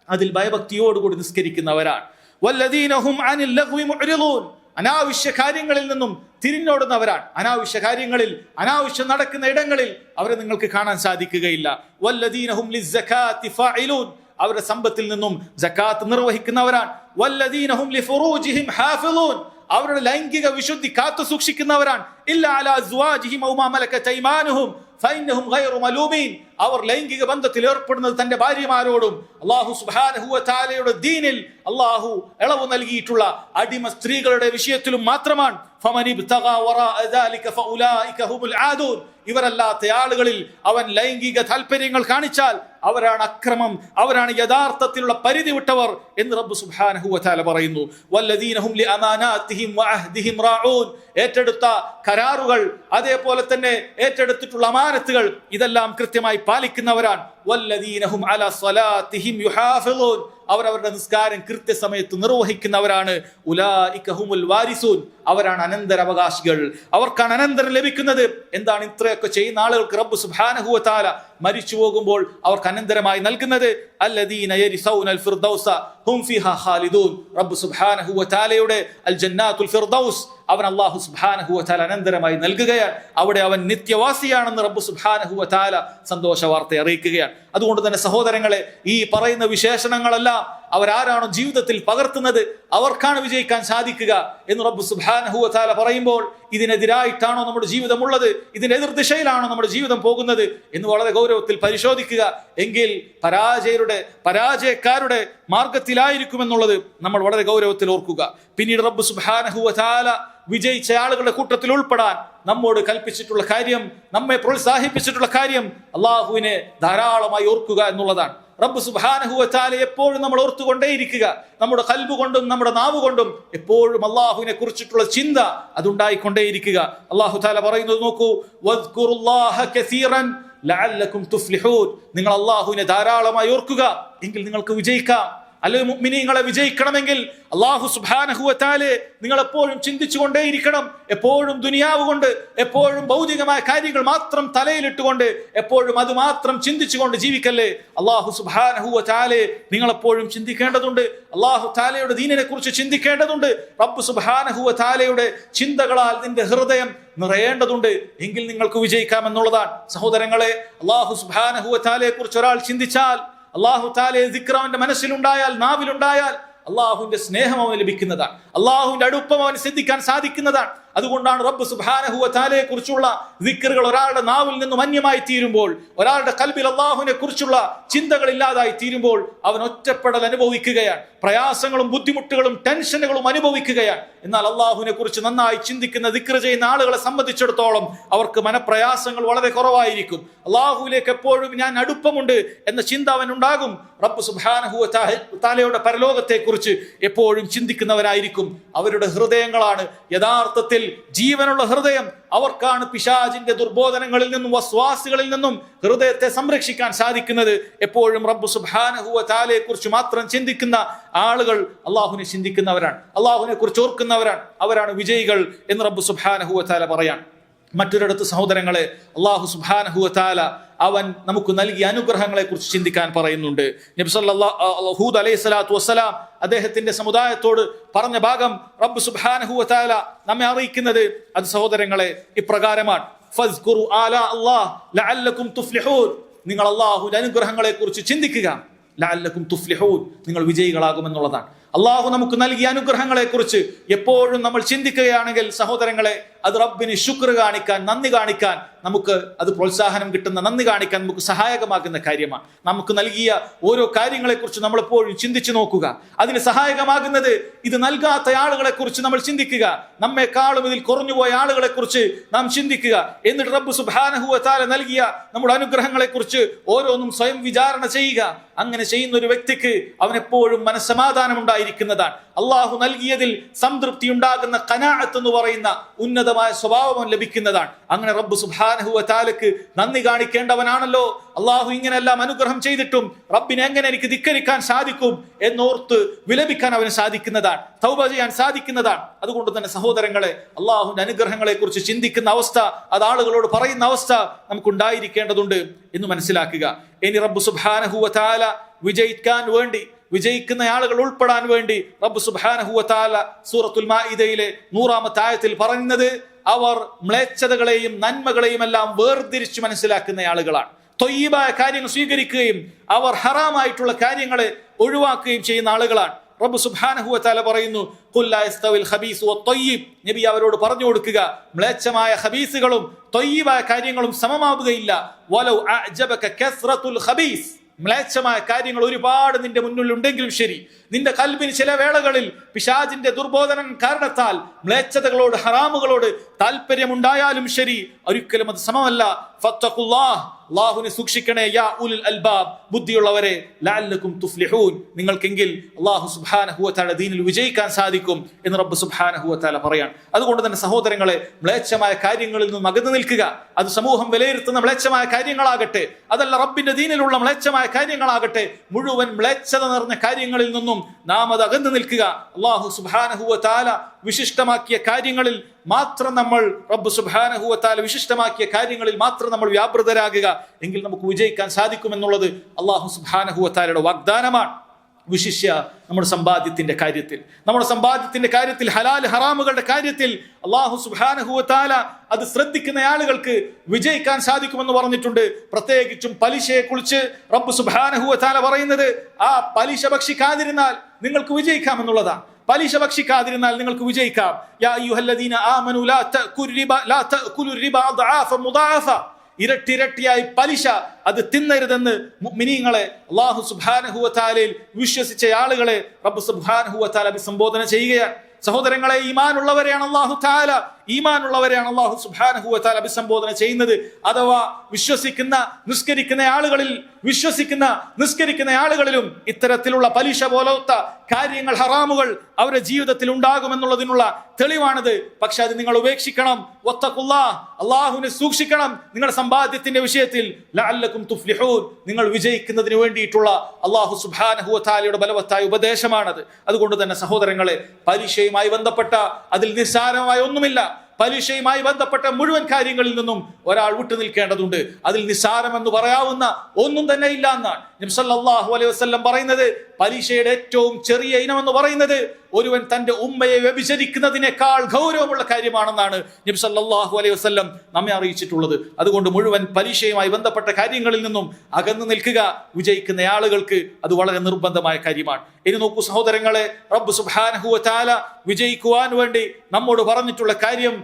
അതിൽ ഭയഭക്തിയോടുകൂടി നിസ്കരിക്കുന്നവരാണ്. വല്ലദീന ഹും അനിൽ ലഗ്വി മുഅ്രിദൂൻ, അനാവശ്യ കാര്യങ്ങളിൽ നിന്നും തിരിഞ്ഞോടുന്നവരാണ്. അനാവശ്യ കാര്യങ്ങളിൽ അനാവശ്യം നടക്കുന്ന ഇടങ്ങളിൽ അവരെ നിങ്ങൾക്ക് കാണാൻ സാധിക്കുകയില്ല. വല്ലദീന ഹും ലിസ്സകാത്തി ഫാഇലൂൻ, അവരുടെ സമ്പത്തിൽ നിന്നും സകാത്ത് നിർവഹിക്കുന്നവരാണ്. വല്ലദീന ഹും ലിഫുറൂജിഹിം ഹാഫിളൂൻ, അവരുടെ ലൈംഗിക വിശുദ്ധി കാത്തു സൂക്ഷിക്കുന്നവരാണ്. ഇല്ല അലാ അസ്വാജിഹിം ഔ മാ മലകത ഐമാനുഹും ഫഇന്നഹും ഗൈറു മലൂമീൻ, അവർ ലൈംഗിക ബന്ധത്തിൽ ഏർപ്പെടുന്നത് തന്റെ ഭാര്യമാരോടും അല്ലാഹു സുബ്ഹാനഹു വ തആലയുടെ ദീനിൽ അല്ലാഹു ഇളവ് നൽകിയിട്ടുള്ള അടിമ സ്ത്രീകളുടെ വിഷയത്തിലും മാത്രമാണ്. ഫമനിബ്തഗാ വറാഅ ദാലിക ഫഉലൈക ഹുമുൽ ആദൂൻ, ഇവരല്ലാത്ത ആളുകളിൽ അവൻ ലൈംഗിക താല്പര്യങ്ങൾ കാണിച്ചാൽ അവരാണ് അക്രമം, അവരാണ് യഥാർത്ഥത്തിലുള്ള പരിധി വിട്ടവർ എന്ന് റബ്ബ് സുബ്ഹാനഹു വ തആല പറയുന്നു. വല്ലദീന ഹും ലിഅമാനാതിഹിം വഅഹ്ദിഹിം റാഊൻ, ഏറ്റെടുത്ത കരാറുകൾ അതേപോലെ തന്നെ ഏറ്റെടുത്തിട്ടുള്ള അമാനത്തുകൾ ഇതെല്ലാം കൃത്യമായി പാലിക്കുന്നവരാണ്. വല്ലദീന ഹും അലാ സ്വലാത്തിഹിം യുഹാഫിളൂൻ, അവരവരുടെ നിസ്കാരം കൃത്യസമയത്ത് നിർവഹിക്കുന്നവരാണ്. ഉലൈക ഹുമുൽ വാരിസൂൻ, അവരാണ് അനന്തരാവകാശികൾ, അവർക്കാണ് അനന്തരം ലഭിക്കുന്നത്. എന്താണ് ഇത്രയൊക്കെ ചെയ്യുന്ന ആളുകൾക്ക് റബ്ബ് സുബ്ഹാനഹു വ തആല മരിച്ചു പോകുമ്പോൾ അവർക്ക് അനന്തരമായി നൽകുന്നത്? അല്ലദീന യരിസൂനൽ ഫിർദൗസ ഹും ഫീഹാ ഖാലിദൂൻ, റബ്ബ് സുബ്ഹാനഹു വ തആലയുടെ അൽ ജന്നാത്തുൽ ഫിർദൗസ് അവൻ അല്ലാഹു സുബ്ഹാനഹു വ തആല അനന്തരമായി നൽകുകയാണ്. അവിടെ അവൻ നിത്യവാസിയാണെന്ന് റബ്ബ് സുബ്ഹാനഹു വ തആല സന്തോഷ വാർത്ത അറിയിക്കുകയാണ്. അതുകൊണ്ട് തന്നെ സഹോദരങ്ങളെ, ഈ പറയുന്ന വിശേഷണങ്ങളെല്ലാം അവരാരാണോ ജീവിതത്തിൽ പകർത്തുന്നത് അവർക്കാണ് വിജയിക്കാൻ സാധിക്കുക എന്ന് റബ്ബ് സുബ്ഹാനഹു വ തആല പറയുമ്പോൾ, ഇതിനെതിരായിട്ടാണോ നമ്മുടെ ജീവിതമുള്ളത്, ഇതിന്റെ എതിർ ദിശയിലാണോ നമ്മുടെ ജീവിതം പോകുന്നത് എന്ന് വളരെ ഗൗരവത്തിൽ പരിശോധിക്കുക. എങ്കിൽ പരാജയക്കാരുടെ മാർഗത്തിലായിരിക്കുമെന്നുള്ളത് നമ്മൾ വളരെ ഗൗരവത്തിൽ ഓർക്കുക. പിന്നീട് റബ്ബ് സുബ്ഹാനഹു വ തആല വിജയിച്ച ആളുകളുടെ കൂട്ടത്തിൽ ഉൾപ്പെടാൻ നമ്മോട് കൽപ്പിച്ചിട്ടുള്ള കാര്യം, നമ്മെ പ്രോത്സാഹിപ്പിച്ചിട്ടുള്ള കാര്യം അള്ളാഹുവിനെ ധാരാളമായി ഓർക്കുക എന്നുള്ളതാണ്. റബ്ബ് സുബ്ഹാനഹു വ തആല എപ്പോഴും നമ്മൾ ഓർത്തുകൊണ്ടേയിരിക്കുക. നമ്മുടെ ഖൽബ് കൊണ്ടും നമ്മുടെ നാവ് കൊണ്ടും എപ്പോഴും അള്ളാഹുവിനെ കുറിച്ചിട്ടുള്ള ചിന്ത അതുണ്ടായിക്കൊണ്ടേയിരിക്കുക. അള്ളാഹു തആല പറയുന്നത് നോക്കൂ, വദ്കുറുല്ലാഹ കസീറൻ ലഅല്ലകും തുഫ്ലിഹൂൻ, നിങ്ങൾ അള്ളാഹുവിനെ ധാരാളമായി ഓർക്കുക, എങ്കിൽ നിങ്ങൾക്ക് വിജയിക്കാം. അല്ലെങ്കിൽ മുഅ്മിനീങ്ങളെ വിജയിക്കണമെങ്കിൽ അല്ലാഹു സുബ്ഹാനഹു വ തആല നിങ്ങൾ എപ്പോഴും ചിന്തിച്ചു കൊണ്ടേയിരിക്കണം. എപ്പോഴും ദുനിയാവ് കൊണ്ട്, എപ്പോഴും ഭൗതികമായ കാര്യങ്ങൾ മാത്രം തലയിലിട്ടുകൊണ്ട്, എപ്പോഴും അത് മാത്രം ചിന്തിച്ചുകൊണ്ട് ജീവിക്കല്ലേ. അല്ലാഹു സുബ്ഹാനഹു വ തആല നിങ്ങൾ എപ്പോഴും ചിന്തിക്കേണ്ടതുണ്ട്. അല്ലാഹു തആലയുടെ ദീനിനെ കുറിച്ച് ചിന്തിക്കേണ്ടതുണ്ട്. റബ്ബ് സുബ്ഹാനഹു വ തആലയുടെ ചിന്തകളാൽ നിന്റെ ഹൃദയം നിറയേണ്ടതുണ്ട്. എങ്കിൽ നിങ്ങൾക്ക് വിജയിക്കാമെന്നുള്ളതാണ്. സഹോദരങ്ങളെ, അല്ലാഹു സുബ്ഹാനഹു വ തആലയെ കുറിച്ച് ഒരാൾ ചിന്തിച്ചാൽ, അല്ലാഹു തആലയെ ദിക്ർ അവന്റെ മനസ്സിലുണ്ടായാൽ, നാവിലുണ്ടായാൽ, അള്ളാഹുവിന്റെ സ്നേഹം അവന് ലഭിക്കുന്നതാണ്. അള്ളാഹുവിന്റെ അടുപ്പം അവന് സിദ്ധിക്കാൻ സാധിക്കുന്നതാണ്. അതുകൊണ്ടാണ് റബ്ബ് സുബ്ഹാനഹു വ തആലയെ കുറിച്ചുള്ള ദിക്റുകൾ ഒരാളുടെ നാവിൽ നിന്നും അന്യമായി തീരുമ്പോൾ, ഒരാളുടെ ഖൽബിൽ അള്ളാഹുവിനെ കുറിച്ചുള്ള ചിന്തകൾ ഇല്ലാതായി തീരുമ്പോൾ അവൻ ഒറ്റപ്പെടൽ അനുഭവിക്കുകയാണ്, പ്രയാസങ്ങളും ബുദ്ധിമുട്ടുകളും ടെൻഷനുകളും അനുഭവിക്കുകയാണ്. എന്നാൽ അള്ളാഹുവിനെ കുറിച്ച് നന്നായി ചിന്തിക്കുന്ന ദിക്ർ ചെയ്യുന്ന ആളുകളെ സംബന്ധിച്ചിടത്തോളം അവർക്ക് മനപ്രയാസങ്ങൾ വളരെ കുറവായിരിക്കും. അള്ളാഹുവിലേക്ക് എപ്പോഴും ഞാൻ അടുപ്പമുണ്ട് എന്ന ചിന്ത അവനുണ്ടാകും. റബ്ബ് സുബ്ഹാനഹു വ തആലയുടെ പരലോകത്തെ കുറിച്ച് എപ്പോഴും ചിന്തിക്കുന്നവരായിരിക്കും. അവരുടെ ഹൃദയങ്ങളാണ് യഥാർത്ഥത്തിൽ അല്ലെങ്കിൽ ജീവനുള്ള ഹൃദയം, അവർക്കാണ് പിശാചിന്റെ ദുർബോധനങ്ങളിൽ നിന്നും വസ്വാസുകളിൽ നിന്നും ഹൃദയത്തെ സംരക്ഷിക്കാൻ സാധിക്കുന്നത്. എപ്പോഴും റബ്ബ് സുബ്ഹാനഹു വ തആലയെ കുറിച്ച് മാത്രം ചിന്തിക്കുന്ന ആളുകൾ അള്ളാഹുവിനെ ചിന്തിക്കുന്നവരാണ്, അള്ളാഹുവിനെ കുറിച്ച് ഓർക്കുന്നവരാണ്, അവരാണ് വിജയികൾ എന്ന് റബ്ബ് സുബ്ഹാനഹു വ തആല പറയാൻ. മറ്റൊരിടത്ത് സഹോദരങ്ങളെ, അള്ളാഹു സുബ്ഹാനഹു വ തആല അവൻ നമുക്ക് നൽകിയ അനുഗ്രഹങ്ങളെ കുറിച്ച് ചിന്തിക്കാൻ പറയുന്നുണ്ട്. നബി സല്ലല്ലാഹു ഹൂദ് അലൈഹിസ്സലാത്തു വസ്സലാം അദ്ദേഹത്തിന്റെ സമുദായത്തോട് പറഞ്ഞ ഭാഗം റബ്ബ് സുബ്ഹാനഹു വ തആല നമ്മെ അറിയിക്കുന്നത് അത് സഹോദരങ്ങളെ ഇപ്രകാരമാണ്: ഫസ്കുറു ആലാ അല്ലാഹ് ലഅല്ലകും തുഫ്ലിഹൂൻ. നിങ്ങൾ അള്ളാഹുവിന്റെ അനുഗ്രഹങ്ങളെ കുറിച്ച് ചിന്തിക്കുക, ലഅല്ലകും തുഫ്ലിഹൂൻ, നിങ്ങൾ വിജയികളാകുമെന്നുള്ളതാണ്. അള്ളാഹു നമുക്ക് നൽകിയ അനുഗ്രഹങ്ങളെ കുറിച്ച് എപ്പോഴും നമ്മൾ ചിന്തിക്കുകയാണെങ്കിൽ സഹോദരങ്ങളെ, അത് റബ്ബിന് ശുക്ർ കാണിക്കാൻ, നന്ദി കാണിക്കാൻ, നമുക്ക് അത് പ്രോത്സാഹനം കിട്ടുന്ന, നന്ദി കാണിക്കാൻ നമുക്ക് സഹായകമാകുന്ന കാര്യമാണ്. നമുക്ക് നൽകിയ ഓരോ കാര്യങ്ങളെ കുറിച്ച് നമ്മൾ എപ്പോഴും ചിന്തിച്ചു നോക്കുക. അതിന് സഹായകമാകുന്നത് ഇത് നൽകാത്ത ആളുകളെ കുറിച്ച് നമ്മൾ ചിന്തിക്കുക, നമ്മെക്കാളും ഇതിൽ കുറഞ്ഞുപോയ ആളുകളെ കുറിച്ച് നാം ചിന്തിക്കുക. എന്നിട്ട് റബ്ബ് സുബ്ഹാനഹു വ തആല നൽകിയ നമ്മുടെ അനുഗ്രഹങ്ങളെ കുറിച്ച് ഓരോന്നും സ്വയം വിചാരണ ചെയ്യുക. അങ്ങനെ ചെയ്യുന്ന ഒരു വ്യക്തിക്ക് അവനെപ്പോഴും മനസ്സമാധാനം ഉണ്ടായിരിക്കുന്നതാണ്. അള്ളാഹു നൽകിയതിൽ സംതൃപ്തി ഉണ്ടാകുന്ന ഖനാഅത്ത് എന്ന് പറയുന്ന ഉന്നതമായ സ്വഭാവം ലഭിക്കുന്നതാണ്. അങ്ങനെ റബ്ബ് സുബ്ഹാനഹു വ തആലക്ക് നന്ദി കാണിക്കേണ്ടവനാണല്ലോ. അള്ളാഹു ഇങ്ങനെല്ലാം അനുഗ്രഹം ചെയ്തിട്ടും റബ്ബിനെ എങ്ങനെ എനിക്ക് ധിക്കരിക്കാൻ സാധിക്കും എന്നോർത്ത് വിലപിക്കാൻ അവന് സാധിക്കുന്നതാണ്, തൗബ ചെയ്യാൻ സാധിക്കുന്നതാണ്. അതുകൊണ്ട് തന്നെ സഹോദരങ്ങളെ, അള്ളാഹുവിന്റെ അനുഗ്രഹങ്ങളെ കുറിച്ച് ചിന്തിക്കുന്ന അവസ്ഥ, അത് ആളുകളോട് പറയുന്ന അവസ്ഥ നമുക്കുണ്ടായിരിക്കേണ്ടതുണ്ട് എന്ന് മനസ്സിലാക്കുക. ഇനി റബ്ബ് സുബ്ഹാനഹു വ തആല വിജയിക്കാൻ വേണ്ടി, വിജയിക്കുന്ന ആളുകൾ ഉൾപ്പെടാൻ വേണ്ടി റബ്ബ് സുബ്ഹാനഹു വ തആല സൂറത്തുൽ മാഇദയിലെ 100-ാമത്തെ ആയത്തിൽ പറയുന്നത് അവർ മ്ലേച്ഛതകളെയും നന്മകളെയും എല്ലാം വേർതിരിച്ച് മനസ്സിലാക്കുന്ന ആളുകളാണ്. ത്വയ്യിബായ കാര്യങ്ങൾ സ്വീകരിക്കുകയും അവർ ഹറാമായിട്ടുള്ള കാര്യങ്ങളെ ഒഴിവാക്കുകയും ചെയ്യുന്ന ആളുകളാണ്. റബ്ബ് സുബ്ഹാനഹു വ തആല പറയുന്നു, ഖുൽ ലാ യസ്തവിൽ ഖബീസ് വത്വയ്യിബ്. നബി അവരോട് പറഞ്ഞു കൊടുക്കുക, മ്ലേച്ഛമായ ഖബീസുകളും ത്വയ്യിബായ കാര്യങ്ങളും സമമാവുകയില്ല. വലൗ അഅജബക കസ്റത്തുൽ ഖബീസ്. മ്ലേച്ഛമായ കാര്യങ്ങൾ ഒരുപാട് നിന്റെ മുന്നിൽ ഉണ്ടെങ്കിലും ശരി, നിന്റെ കൽബിന് ചില വേളകളിൽ പിശാചിന്റെ ദുർബോധനം കാരണത്താൽ മ്ലേച്ഛതകളോട്, ഹറാമുകളോട് താല്പര്യമുണ്ടായാലും ശരി, ഒരിക്കലും അത് സമമല്ല. ഫത്തഖുല്ലാഹ്, അല്ലാഹുവിനെ സൂക്ഷിക്കണേ, യാ ഉലുൽ അൽബാബ്, ബുദ്ധിയുള്ളവരെ, ലഅല്ലകും തുഫ്ലിഹൂൻ, നിങ്ങൾക്കെങ്കിൽ അല്ലാഹു സുബ്ഹാനഹു വ തആല ദീനിൽ വിജയിക്കാൻ സാധിക്കും എന്ന് റബ്ബ് സുബ്ഹാനഹു വ തആല പറയാണ്. അതുകൊണ്ട് തന്നെ സഹോദരങ്ങളെ, മ്ലേച്ഛമായ കാര്യങ്ങളിൽ നിന്നും അകന്നു നിൽക്കുക. അത് സമൂഹം വിലയിരുത്തുന്ന മ്ലേച്ഛമായ കാര്യങ്ങളാകട്ടെ, അതല്ല റബ്ബിന്റെ ദീനിലുള്ള മ്ലേച്ഛമായ കാര്യങ്ങളാകട്ടെ, മുഴുവൻ മ്ലേച്ഛത നിറഞ്ഞ കാര്യങ്ങളിൽ നിന്നും നാം അത് അകന്നു നിൽക്കുക. അല്ലാഹു സുബ്ഹാനഹു വ തആല വിശിഷ്ടമാക്കിയ കാര്യങ്ങളിൽ മാത്രം നമ്മൾ, റബ്ബ് സുബ്ഹാനഹു വ തആല വിശിഷ്ടമാക്കിയ കാര്യങ്ങളിൽ മാത്രം നമ്മൾ വ്യാപൃതരാകുക. എങ്കിൽ നമുക്ക് വിജയിക്കാൻ സാധിക്കുമെന്നുള്ളത് അല്ലാഹു സുബ്ഹാനഹു വ തആലയുടെ വാഗ്ദാനമാണ്. വിശിഷ്യ നമ്മുടെ സമ്പാദ്യത്തിന്റെ കാര്യത്തിൽ, ഹലാൽ ഹറാമുകളുടെ കാര്യത്തിൽ അല്ലാഹു സുബ്ഹാനഹു വ തആല അത് ശ്രദ്ധിക്കുന്ന ആളുകൾക്ക് വിജയിക്കാൻ സാധിക്കുമെന്ന് പറഞ്ഞിട്ടുണ്ട്. പ്രത്യേകിച്ചും പലിശയെ കുറിച്ച് റബ്ബ് സുബ്ഹാനഹു വ തആല പറയുന്നത്, ആ പലിശ ഭക്ഷിക്കാതിരുന്നാൽ നിങ്ങൾക്ക് വിജയിക്കാമെന്നുള്ളതാണ്. പലിശ ഭക്ഷിക്കാതിരുന്നാൽ നിങ്ങൾക്ക് വിജയിക്കാം. യാ അയ്യുഹല്ലദീന ആമനു ലാ തഅകുലു റിബ അദ്ആഫ മുദാഅഫ. ഇരട്ടിയായി പലിശ അത് തിന്നരുതെന്ന് മുഅ്മിനീങ്ങളെ, അല്ലാഹു സുബ്ഹാനഹു വ തആലയിൽ വിശ്വസിച്ച ആളുകളെ റബ്ബ് സുബ്ഹാനഹു വ തആല അഭിസംബോധന ചെയ്യുകയാണ്. സഹോദരങ്ങളെ, ഈമാനുള്ളവരെയാണ് അല്ലാഹു സുബ്ഹാനഹു വ തആല അഭിസംബോധന ചെയ്യുന്നത്. അഥവാ നിസ്കരിക്കുന്ന ആളുകളിലും ഇത്തരത്തിലുള്ള പലിശ പോലത്തെ കാര്യങ്ങൾ, ഹറാമുകൾ അവരുടെ ജീവിതത്തിൽ ഉണ്ടാകുമെന്നുള്ളതിനുള്ള തെളിവാണിത്. പക്ഷെ അത് നിങ്ങൾ ഉപേക്ഷിക്കണം. വത്തഖുല്ലാഹ്, അല്ലാഹുവിനെ സൂക്ഷിക്കണം നിങ്ങളുടെ സമ്പാദ്യത്തിന്റെ വിഷയത്തിൽ. ലഅല്ലകും തുഫ്ലിഹൂൻ, നിങ്ങൾ വിജയിക്കുന്നതിന് വേണ്ടിയിട്ടുള്ള അല്ലാഹു സുബ്ഹാനഹു വ തആലയുടെ ബലവത്തായ ഉപദേശമാണത്. അതുകൊണ്ട് തന്നെ സഹോദരങ്ങളെ, പലിശയുമായി ബന്ധപ്പെട്ട അതിൽ നിസ്സാരമായ ഒന്നുമില്ല. പലിശയുമായി ബന്ധപ്പെട്ട മുഴുവൻ കാര്യങ്ങളിൽ നിന്നും ഒരാൾ വിട്ടു നിൽക്കേണ്ടതുണ്ട്. അതിൽ നിസ്സാരമെന്ന് പറയാവുന്ന ഒന്നും തന്നെ ഇല്ല എന്നാണ് നബി സല്ലല്ലാഹു അലൈഹി വസല്ലം പറയുന്നത്. പലിശയുടെ ഏറ്റവും ചെറിയ ഇനമെന്ന് പറയുന്നത് ഒരുവൻ തന്റെ ഉമ്മയെ വ്യഭിചരിക്കുന്നതിനേക്കാൾ ഗൗരവമുള്ള കാര്യമാണെന്നാണ് നബി സല്ലല്ലാഹു അലൈഹി വസല്ലം നമ്മെ അറിയിച്ചിട്ടുള്ളത്. അതുകൊണ്ട് മുഴുവൻ പലിശയുമായി ബന്ധപ്പെട്ട കാര്യങ്ങളിൽ നിന്നും അകന്നു നിൽക്കുക വിജയിക്കുന്ന ആളുകൾക്ക് അത് വളരെ നിർബന്ധമായ കാര്യമാണ്. ഇനി നോക്കൂ സഹോദരങ്ങളെ, റബ്ബ് സുബ്ഹാനഹു വ തആല വിജയിക്കുവാൻ വേണ്ടി നമ്മോട് പറഞ്ഞിട്ടുള്ള കാര്യം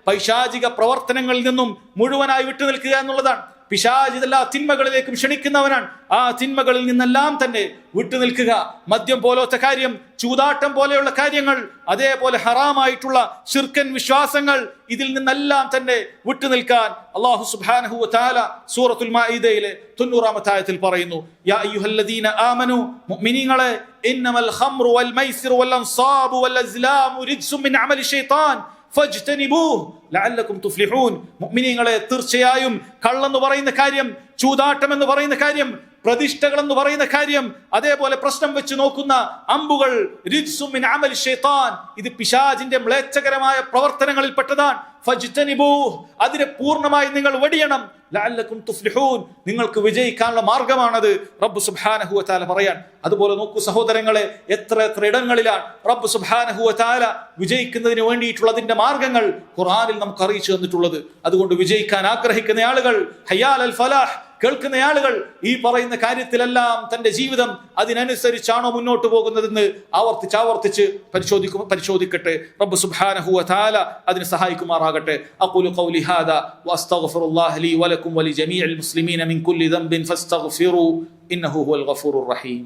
പൈശാചിക പ്രവർത്തനങ്ങളിൽ നിന്നും മുഴുവനായി വിട്ടു നിൽക്കുക എന്നുള്ളതാണ്. പിശാച് എല്ലാ തിന്മകളിലേക്കും ക്ഷണിക്കുന്നവനാണ്. ആ തിന്മകളിൽ നിന്നെല്ലാം തന്നെ വിട്ടുനിൽക്കുക. മദ്യം പോലത്തെ കാര്യം, ചൂതാട്ടം പോലെയുള്ള കാര്യങ്ങൾ, അതേപോലെ ഹറാമായിട്ടുള്ള ശിർക്കൻ വിശ്വാസങ്ങൾ, ഇതിൽ നിന്നെല്ലാം തന്നെ വിട്ടുനിൽക്കാൻ അല്ലാഹു സുബ്ഹാനഹു വ തആല സൂറത്തുൽ മാഇദയിലെ 90-ാമത്തെ ആയത്തിൽ പറയുന്നു. യാ അയ്യുഹല്ലദീന ആമനു, മുഅ്മിനീങ്ങളെ, ഇന്നമൽ ഖംറു വൽ മൈസിറു വൽ അൻസാബു വൽ അസ്ലാമു റിജ്സും മിൻ അമലി ശൈത്താൻ ഫജ്തനിബൂഹ് ലഅല്ലകും തുഫ്ലിഹൂൻ. മുഅ്മിനീങ്ങളെ, തീർച്ചയായും കള്ളെന്ന് പറയുന്ന കാര്യം, ചൂതാട്ടം എന്ന് പറയുന്ന കാര്യം, പ്രതിഷ്ഠകൾ എന്ന് പറയുന്ന കാര്യം, അതേപോലെ പ്രശ്നം വെച്ച് നോക്കുന്ന അമ്പുകൾ, റിജ്സും മിൻ അമലി ശൈത്താൻ, ഇത് പിശാചിന്റെ മ്ലേച്ഛകരമായ പ്രവർത്തനങ്ങളിൽ പെട്ടതാണ്. ഫജ്തനിബൂഹ്, അതിനെ പൂർണ്ണമായി നിങ്ങൾ വെടിയണം. ലഅല്ലകും തുഫ്ലിഹൂൻ, നിങ്ങൾക്ക് വിജയിക്കാനുള്ള മാർഗമാണത് റബ്ബ് സുബ്ഹാനഹു വ തആല പറയാൻ. അതുപോലെ നോക്കൂ സഹോദരങ്ങളെ, എത്ര ഇടങ്ങളിലാണ് റബ്ബ് സുബ്ഹാനഹു വ തആല വിജയിക്കുന്നതിന് വേണ്ടിയിട്ടുള്ള അതിന്റെ മാർഗങ്ങൾ ഖുർആനിൽ നമുക്ക് അറിയിച്ചു തന്നിട്ടുള്ളത്. അതുകൊണ്ട് വിജയിക്കാൻ ആഗ്രഹിക്കുന്ന ആളുകൾ, ഹയ്യാൽ അൽ ഫലാഹ് കേൾക്കുന്ന ആളുകൾ ഈ പറയുന്ന കാര്യത്തിലെല്ലാം തന്റെ ജീവിതം അതിനനുസരിച്ചാണോ മുന്നോട്ട് പോകുന്നതെന്ന് ആവർത്തിച്ച് പരിശോധിക്കട്ടെ. റബ്ബ് സുബ്ഹാനഹു വ തആല അതിനെ സഹായിക്കുമാറാകട്ടെ. അഖൂലു ഖൗലി ഹാദാ വഅസ്തഗ്ഫിറുല്ലാഹ ലീ വലക്കും വലിജമീഇൽ മുസ്ലിമീന മിൻ കുല്ലി ദംബിൻ ഫസ്തഗ്ഫിറൂ ഇന്നഹു ഹുവൽ ഗഫൂറുർ റഹീം.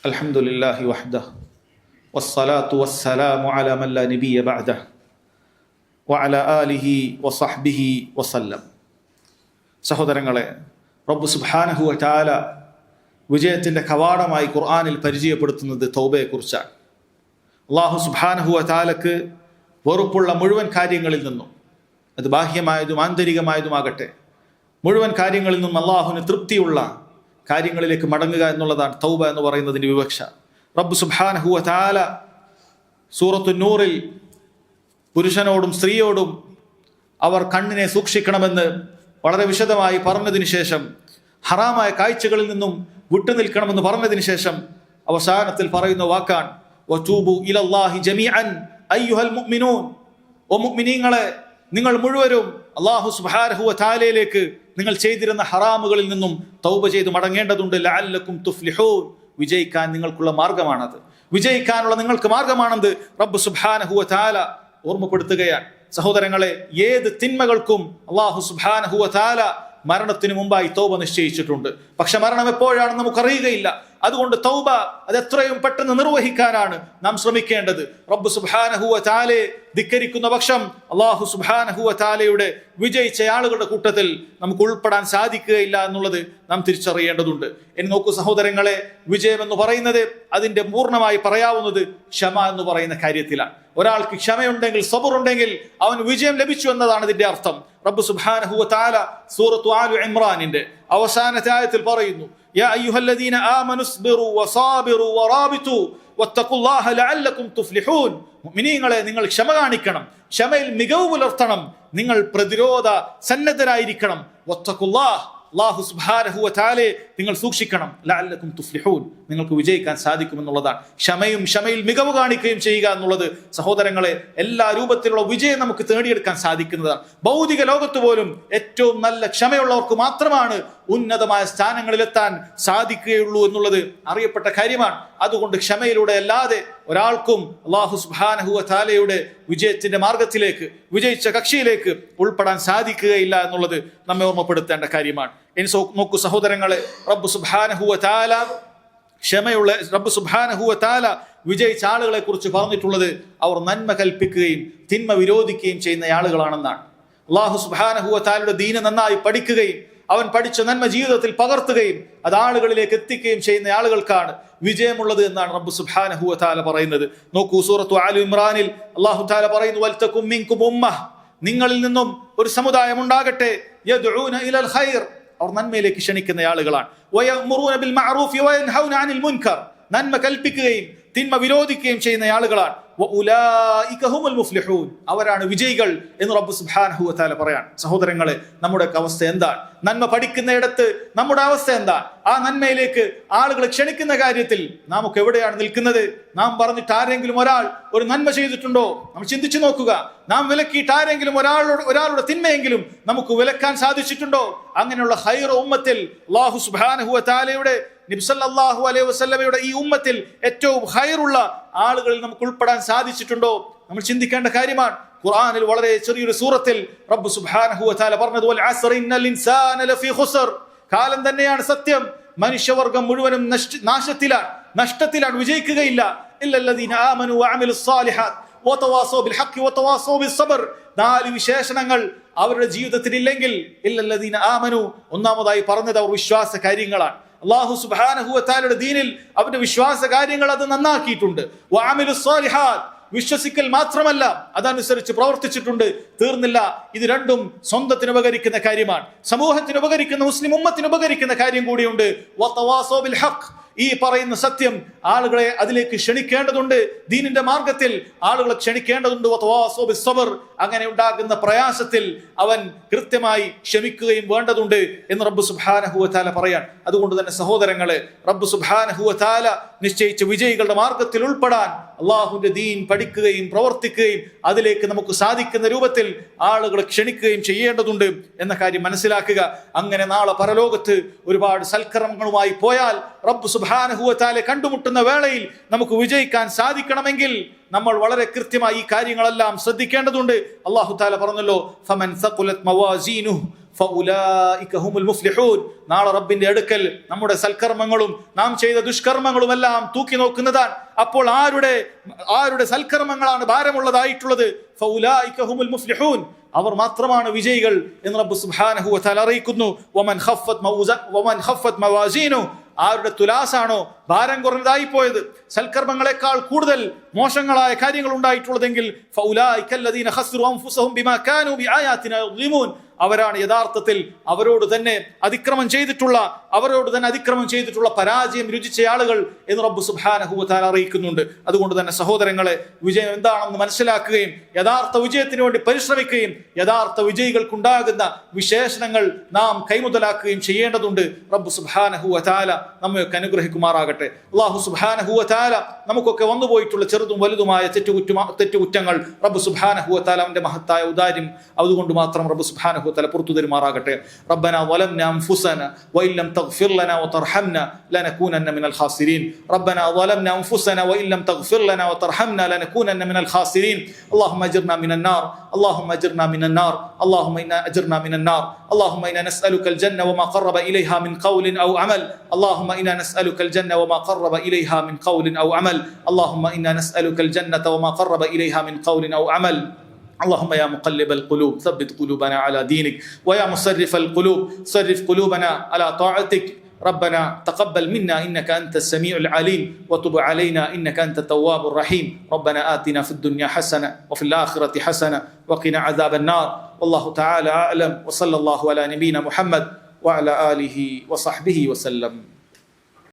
അൽഹംദുലില്ലാഹി വഹ്ദഹു വസ്സലാത്തു വസ്സലാമു അലാ മൻ ലാ നബിയ്യ ബഅദഹു വഅലാ ആലിഹി വസഹ്ബിഹി വസല്ലം. സഹോദരങ്ങളെ, റബ്ബ് സുബ്ഹാനഹു വ തആല വിജയത്തിന്റെ കവാടമായി ഖുർആനിൽ പരിചയപ്പെടുത്തുന്നത് തൗബയെക്കുറിച്ചാണ്. അല്ലാഹു സുബ്ഹാനഹു വ തആലക്ക് വെറുപ്പുള്ള മുഴുവൻ കാര്യങ്ങളിൽ നിന്നും, അത് ബാഹ്യമായതും ആന്തരികമായതുമാകട്ടെ, മുഴുവൻ കാര്യങ്ങളിൽ നിന്നും അല്ലാഹുവിന് തൃപ്തിയുള്ള കാര്യങ്ങളിലേക്ക് മടങ്ങുക എന്നുള്ളതാണ് തൗബ എന്ന് പറയുന്നതിന്റെ വിവക്ഷ. റബ്ബ് സുബ്ഹാനഹു വ തആല സൂറത്തു നൂറിൽ പുരുഷനോടും സ്ത്രീയോടും അവർ കണ്ണിനെ സൂക്ഷിക്കണമെന്ന് വളരെ വിശദമായി പറഞ്ഞതിന് ശേഷം, ഹറാമായ കാഴ്ചകളിൽ നിന്നും വിട്ടുനിൽക്കണമെന്ന് പറഞ്ഞതിന് ശേഷം അവസാനത്തിൽ പറയുന്ന വാക്കാണ് വതൂബു ഇലല്ലാഹി ജമീഅൻ അയ്യുഹൽ മുഅ്മിനൂൻ. ഓ മുഅ്മിനീങ്ങളെ, നിങ്ങൾ മുഴുവനും അല്ലാഹു സുബ്ഹാനഹു വ തആലയിലേക്ക് നിങ്ങൾ ചെയ്തിരുന്ന ഹറാമുകളിൽ നിന്നും തൗബ ചെയ്ത് മടങ്ങേണ്ടതുണ്ട്. ലഅല്ലകും തുഫ്ലിഹൂൻ, വിജയിക്കാൻ നിങ്ങൾക്കുള്ള മാർഗമാണത്, വിജയിക്കാനുള്ള നിങ്ങൾക്ക് മാർഗമാണെന്ന് റബ്ബ് സുബ്ഹാനഹു വ തആല ഓർമ്മപ്പെടുത്തുകയാണ്. സഹോദരങ്ങളെ, ഏത് തിന്മകൾക്കും അല്ലാഹു സുബ്ഹാനഹു വ തആല മരണത്തിന് മുമ്പായി തൗബ നിശ്ചയിച്ചിട്ടുണ്ട്. പക്ഷെ മരണം എപ്പോഴാണെന്ന് നമുക്കറിയുകയില്ല. അതുകൊണ്ട് തൗബ അത് എത്രയും പെട്ടെന്ന് നിർവഹിക്കാനാണ് നാം ശ്രമിക്കേണ്ടത്. റബ്ബ് സുബ്ഹാനഹു വ തആലയെ ധിക്കരിക്കുന്ന പക്ഷം അല്ലാഹു സുബ്ഹാനഹു വ തആലയുടെ വിജയിച്ച ആളുകളുടെ കൂട്ടത്തിൽ നമുക്ക് ഉൾപ്പെടാൻ സാധിക്കുകയില്ല എന്നുള്ളത് നാം തിരിച്ചറിയേണ്ടതുണ്ട്. ഇനി നോക്കൂ സഹോദരങ്ങളെ, വിജയം എന്ന് പറയുന്നത് അതിന്റെ പൂർണ്ണമായി പറയാവുന്നത് ക്ഷമ എന്ന് പറയുന്ന കാര്യത്തിലാണ്. ഒരാൾക്ക് ക്ഷമയുണ്ടെങ്കിൽ, സബറുണ്ടെങ്കിൽ അവൻ വിജയം ലഭിച്ചു എന്നതാണ് ഇതിന്റെ അർത്ഥം. റബ്ബ് സുബ്ഹാനഹു വ തആല സൂറത്തു ആലു ഇംറാനിന്റെ അവസാനത്തെ ആയത്തിൽ പറയുന്നു, യാ അയ്യുഹല്ലദീന ആമനു സ്ബിറു വസാബിറു വറാബിതു വത്തഖുല്ലാഹ ലഅല്ലകും തുഫ്ലിഹൂൻ. മുഅ്മിനീങ്ങളെ, നിങ്ങൾ ക്ഷമ കാണിക്കണം, ക്ഷമയിൽ മികവ് പുലർത്തണം, നിങ്ങൾ പ്രതിരോധ സന്നദ്ധരായിരിക്കണം. വത്തഖുല്ലാഹ്, അല്ലാഹു സുബ്ഹാനഹു വ തആലയെ നിങ്ങൾ സൂക്ഷിക്കണം. ലഅല്ലകും തുഫ്ലിഹൂൻ, നിങ്ങൾക്ക് വിജയിക്കാൻ സാധിക്കുമെന്നുള്ളതാണ്. ക്ഷമയിൽ മികവ് കാണിക്കുകയും ചെയ്യുക എന്നുള്ളത് സഹോദരങ്ങളെ എല്ലാ രൂപത്തിലുള്ള വിജയം നമുക്ക് നേടിയെടുക്കാൻ സാധിക്കുന്നതാണ്. ഭൗതിക ലോകത്ത് പോലും ഏറ്റവും നല്ല ക്ഷമയുള്ളവർക്ക് മാത്രമാണ് ഉന്നതമായ സ്ഥാനങ്ങളിലെത്താൻ സാധിക്കുകയുള്ളൂ എന്നുള്ളത് അറിയപ്പെട്ട കാര്യമാണ്. അതുകൊണ്ട് ക്ഷമയിലൂടെ അല്ലാതെ ഒരാൾക്കും അല്ലാഹു സുബ്ഹാനഹു വ തആലയുടെ വിജയത്തിന്റെ മാർഗത്തിലേക്ക്, വിജയിച്ച കക്ഷിയിലേക്ക് ഉൾപ്പെടാൻ സാധിക്കുകയില്ല എന്നുള്ളത് നമ്മെ ഓർമ്മപ്പെടുത്തേണ്ട കാര്യമാണ്. ഇനി നോക്കൂ സഹോദരങ്ങളെ, റബ്ബ് സുബ്ഹാനഹു വ തആല ക്ഷമയുള്ള റബ്ബ് സുബ്ഹാനഹു വ തആല വിജയിച്ച ആളുകളെ കുറിച്ച് പറഞ്ഞിട്ടുള്ളത് അവർ നന്മ കൽപ്പിക്കുകയും തിന്മ വിരോധിക്കുകയും ചെയ്യുന്ന ആളുകളാണെന്നാണ്. അല്ലാഹു സുബ്ഹാനഹു വ തആലയുടെ ദീന് നന്നായി പഠിക്കുകയും അവൻ പഠിച്ച നന്മ ജീവിതത്തിൽ പകർത്തുകയും അത് ആളുകളിലേക്ക് എത്തിക്കുകയും ചെയ്യുന്ന ആളുകൾക്കാണ് വിജയമുള്ളത് എന്നാണ് റബ്ബ് സുബ്ഹാനഹു വ തആല പറയുന്നത്. നോക്കൂ സൂറത്തു ആലു ഇംറാനിൽ അല്ലാഹു തആല പറയുന്നു, വൽതകും മിൻകും ഉമ്മ, നിങ്ങളിൽ നിന്നും ഒരു സമുദായം ഉണ്ടാകട്ടെ, യദ്ഊന ഇലൽ ഖൈർ, അവർ നന്മയിലേക്ക് ക്ഷണിക്കുന്ന ആളുകളാണ്. വയഅ്മുറൂന ബിൽ മഅറൂഫി വയൻഹൗന അനിൽ മുൻകർ, നന്മ കൽപ്പിക്കുകയും തിന്മ വിരോധിക്കുകയും ചെയ്യുന്ന ആളുകളാണ്. വഉലൈക ഹുമുൽ മുഫ്ലിഹൂൻ, അവരാണ് വിജയികൾ എന്ന് റബ്ബ് സുബ്ഹാനഹു വ തആല പറയാണ്. സഹോദരങ്ങളെ, നമ്മുടെ അവസ്ഥ എന്താണ്? നന്മ പഠിക്കുന്നിടത്ത് നമ്മുടെ അവസ്ഥ എന്താ? ആ നന്മയിലേക്ക് ആളുകളെ ക്ഷണിക്കുന്ന കാര്യത്തിൽ നമുക്ക് എവിടെയാണ് നിൽക്കുന്നത്? നാം പറഞ്ഞിട്ട് ആരെങ്കിലും ഒരാൾ ഒരു നന്മ ചെയ്തിട്ടുണ്ടോ? നമ്മൾ ചിന്തിച്ചു നോക്കുക. നാം വിലക്കിയിട്ട് ആരെങ്കിലും ഒരാളുടെ തിന്മയെങ്കിലും നമുക്ക് വിലക്കാൻ സാധിച്ചിട്ടുണ്ടോ? അങ്ങനെയുള്ള ഖൈർ ഉമ്മത്തിൽ അല്ലാഹു സുബ്ഹാനഹു വ തആലയുടെ നബി സല്ലല്ലാഹു അലൈഹി വസല്ലമയുടെ ഈ ഉമ്മത്തിൽ ഏറ്റവും ഖൈറുള്ള ആളുകളിൽ നമുക്ക് ഉൾപ്പെടാൻ സാധിച്ചിട്ടുണ്ടോ? നമ്മൾ ചിന്തിക്കേണ്ട കാര്യമാണ്. ഖുർആനിൽ വളരെ ചെറിയൊരു സൂറത്തിൽ റബ്ബ് സുബ്ഹാനഹു വ തആല പറഞ്ഞത്, വൽ അസ്രി ഇന്നൽ ഇൻസാന ലഫീ ഖുസ്ർ, കാലം തന്നെയാണ് സത്യം, മനുഷ്യവർഗം മുഴുവനും നഷ്ടത്തിലാണ്, വിജയിക്കുകയില്ല. ഇല്ലല്ലദീന ആമനു വഅമിലുസ് സാലിഹാത്ത് വതവാസൗ ബിൽ ഹഖ് വതവാസൗ ബിസ് സബ്ർ. നാല് വിശേഷണങ്ങൾ അവരുടെ ജീവിതത്തിൽ ഇല്ലെങ്കിൽ ഇല്ലല്ലദീന ആമനു, ഒന്നാമതായി പറഞ്ഞത് അവർ വിശ്വാസ കാര്യങ്ങളാണ്. അല്ലാഹു സുബ്ഹാനഹു വ തആലയുടെ ദീനിൽ അവരുടെ വിശ്വാസ കാര്യങ്ങൾ അത് നന്നാക്കിയിട്ടുണ്ട്. വഅമിലുസ് സ്വാലിഹാത്ത്, വിശ്വസിക്കൽ മാത്രമല്ല അതനുസരിച്ച് പ്രവർത്തിച്ചിട്ടുണ്ട്. തീർന്നില്ല, ഇത് രണ്ടും സ്വന്തത്തിന് ഉപകരിക്കുന്ന കാര്യമാണ്, സമൂഹത്തിന് ഉപകരിക്കുന്ന, മുസ്ലിം ഉമ്മത്തിന് ഉപകരിക്കുന്ന കാര്യം കൂടിയുണ്ട്. വതവാസൗ ബിൽ ഹഖ്, ഈ പറയുന്ന സത്യം ആളുകളെ അതിലേക്ക് ക്ഷണിക്കേണ്ടതുണ്ട്. ദീനിന്റെ മാർഗത്തിൽ ആളുകളെ ക്ഷണിക്കേണ്ടതുണ്ട്. വതവാസൗ ബിസ് സബ്ർ, അങ്ങനെ ഉണ്ടാകുന്ന പ്രയാസത്തിൽ അവൻ കൃത്യമായി ക്ഷമിക്കുകയും വേണ്ടതുണ്ട് എന്ന് റബ്ബ് സുബ്ഹാനഹു വ തആല പറയാൻ. അതുകൊണ്ട് തന്നെ സഹോദരങ്ങളെ, റബ്ബ് സുബ്ഹാനഹു വ തആല നിശ്ചയിച്ച വിജയികളുടെ മാർഗത്തിൽ ഉൾപ്പെടാൻ അള്ളാഹുവിന്റെ ദീൻ പഠിക്കുകയും പ്രവർത്തിക്കുകയും അതിലേക്ക് നമുക്ക് സാധിക്കുന്ന രൂപത്തിൽ ആളുകളെ ക്ഷണിക്കുകയും ചെയ്യേണ്ടതുണ്ട് എന്ന കാര്യം മനസ്സിലാക്കുക. അങ്ങനെ നാളെ പരലോകത്ത് ഒരുപാട് സൽക്കർമ്മങ്ങളുമായി പോയാൽ റബ്ബ് സുബ്ഹാനഹു വ തആല കണ്ടുമുട്ടുന്ന വേളയിൽ നമുക്ക് വിജയിക്കാൻ സാധിക്കണമെങ്കിൽ നമ്മൾ വളരെ കൃത്യമായി ഈ കാര്യങ്ങളെല്ലാം ശ്രദ്ധിക്കേണ്ടതുണ്ട്. അല്ലാഹു തആല പറഞ്ഞല്ലോ, ഫമൻ സഖുലത് മവാസീനുഹു ഫഉലൈക ഹുമുൽ മുഫ്ലിഹൂൻ. നാളെ റബ്ബിന്റെ അടുക്കൽ നമ്മുടെ സൽക്കർമ്മങ്ങളും നാം ചെയ്ത ദുഷ്കർമ്മങ്ങളും എല്ലാം തൂക്കി നോക്കുന്നതാണ്. അപ്പോൾ ആരുടെ സൽക്കർമ്മങ്ങളാണ് ഭാരമുള്ളതായിട്ടുള്ളത്? ഫഉലൈക ഹുമുൽ മുഫ്ലിഹൂൻ, അവർ മാത്രമാണ് വിജയികൾ എന്ന് റബ്ബ് സുബ്ഹാനഹു വ തആല അറിയിക്കുന്നു. വമൻ ഖഫ്ഫത് മവാസീനുഹു, ആരുടെ തുലാസാണോ ഭാരം കുറഞ്ഞതായി പോയത്, സൽക്കർമ്മങ്ങളെക്കാൾ കൂടുതൽ മോശങ്ങളായ കാര്യങ്ങൾ ഉണ്ടായിട്ടുള്ളതെങ്കിൽ ഫൗലായിക അല്ലദീന ഖസ്റു അൻഫുസഹും ബിമാ കാനൂ ബിആയാതിനാ യദ്ലിമൂൻ, അവരാണ് യഥാർത്ഥത്തിൽ അവരോട് തന്നെ അതിക്രമം ചെയ്തിട്ടുള്ള പരാജയം രുചിച്ച ആളുകൾ എന്ന് റബ്ബ് സുബ്ഹാനഹു വ തആല അറിയിക്കുന്നുണ്ട്. അതുകൊണ്ട് തന്നെ സഹോദരങ്ങളെ, വിജയം എന്താണെന്ന് മനസ്സിലാക്കുകയും യഥാർത്ഥ വിജയത്തിന് വേണ്ടി പരിശ്രമിക്കുകയും യഥാർത്ഥ വിജയികൾക്കുണ്ടാകുന്ന വിശേഷണങ്ങൾ നാം കൈമുതലാക്കുകയും ചെയ്യേണ്ടതുണ്ട്. റബ്ബ് സുബ്ഹാനഹു വ തആല നമ്മയൊക്കെ അനുഗ്രഹിക്കുമാറാകട്ടെ. അല്ലാഹു സുബ്ഹാനഹു വ തആല നമുക്കൊക്കെ വന്നുപോയിട്ടുള്ള ചെറുതും വലുതുമായ തെറ്റുകുറ്റങ്ങൾ റബ്ബ് സുബ്ഹാനഹു വ തആല അവന്റെ മഹത്തായ ഔദാര്യം അതുകൊണ്ട് മാത്രം റബ്ബ് സുബ്ഹാനഹു വ തആല പുറത്തു തരുമാറാകട്ടെ. റബ്ബനാ ളലംനാ അൻഫുസനാ വഇൻ ലം തഗ്ഫിർ ലനാ വതർഹംനാ ലനകൂനന്ന മിനൽ ഖാസിരീൻ. റബ്ബനാ ളലംനാ അൻഫുസനാ വഇൻ ലം തഗ്ഫിർ ലനാ വതർഹംനാ ലനകൂനന്ന മിനൽ ഖാസിരീൻ. اللهم اجرنا من النار، اللهم اجرنا من النار، اللهم انا اجرنا من النار، اللهم انا نسألك الجنة وما قرب إليها من قول أو عمل، اللهم انا نسألك الجنة وما قرب إليها من قول أو عمل، اللهم انا نسألك الجنة وما قرب إليها من قول أو عمل. اللهم يا مقلب القلوب ثبت قلوبنا على دينك، ويا مصرف القلوب صرف قلوبنا على طاعتك. ربنا تقبل منا إنك أنت السميع العليم، وتب علينا إنك أنت التواب الرحيم. ربنا آتنا في الدنيا حسنة وفي الآخرة حسنة وقنا عذاب النار. والله تعالى أعلم، وصلى الله على نبينا محمد وعلى آله وصحبه وسلم.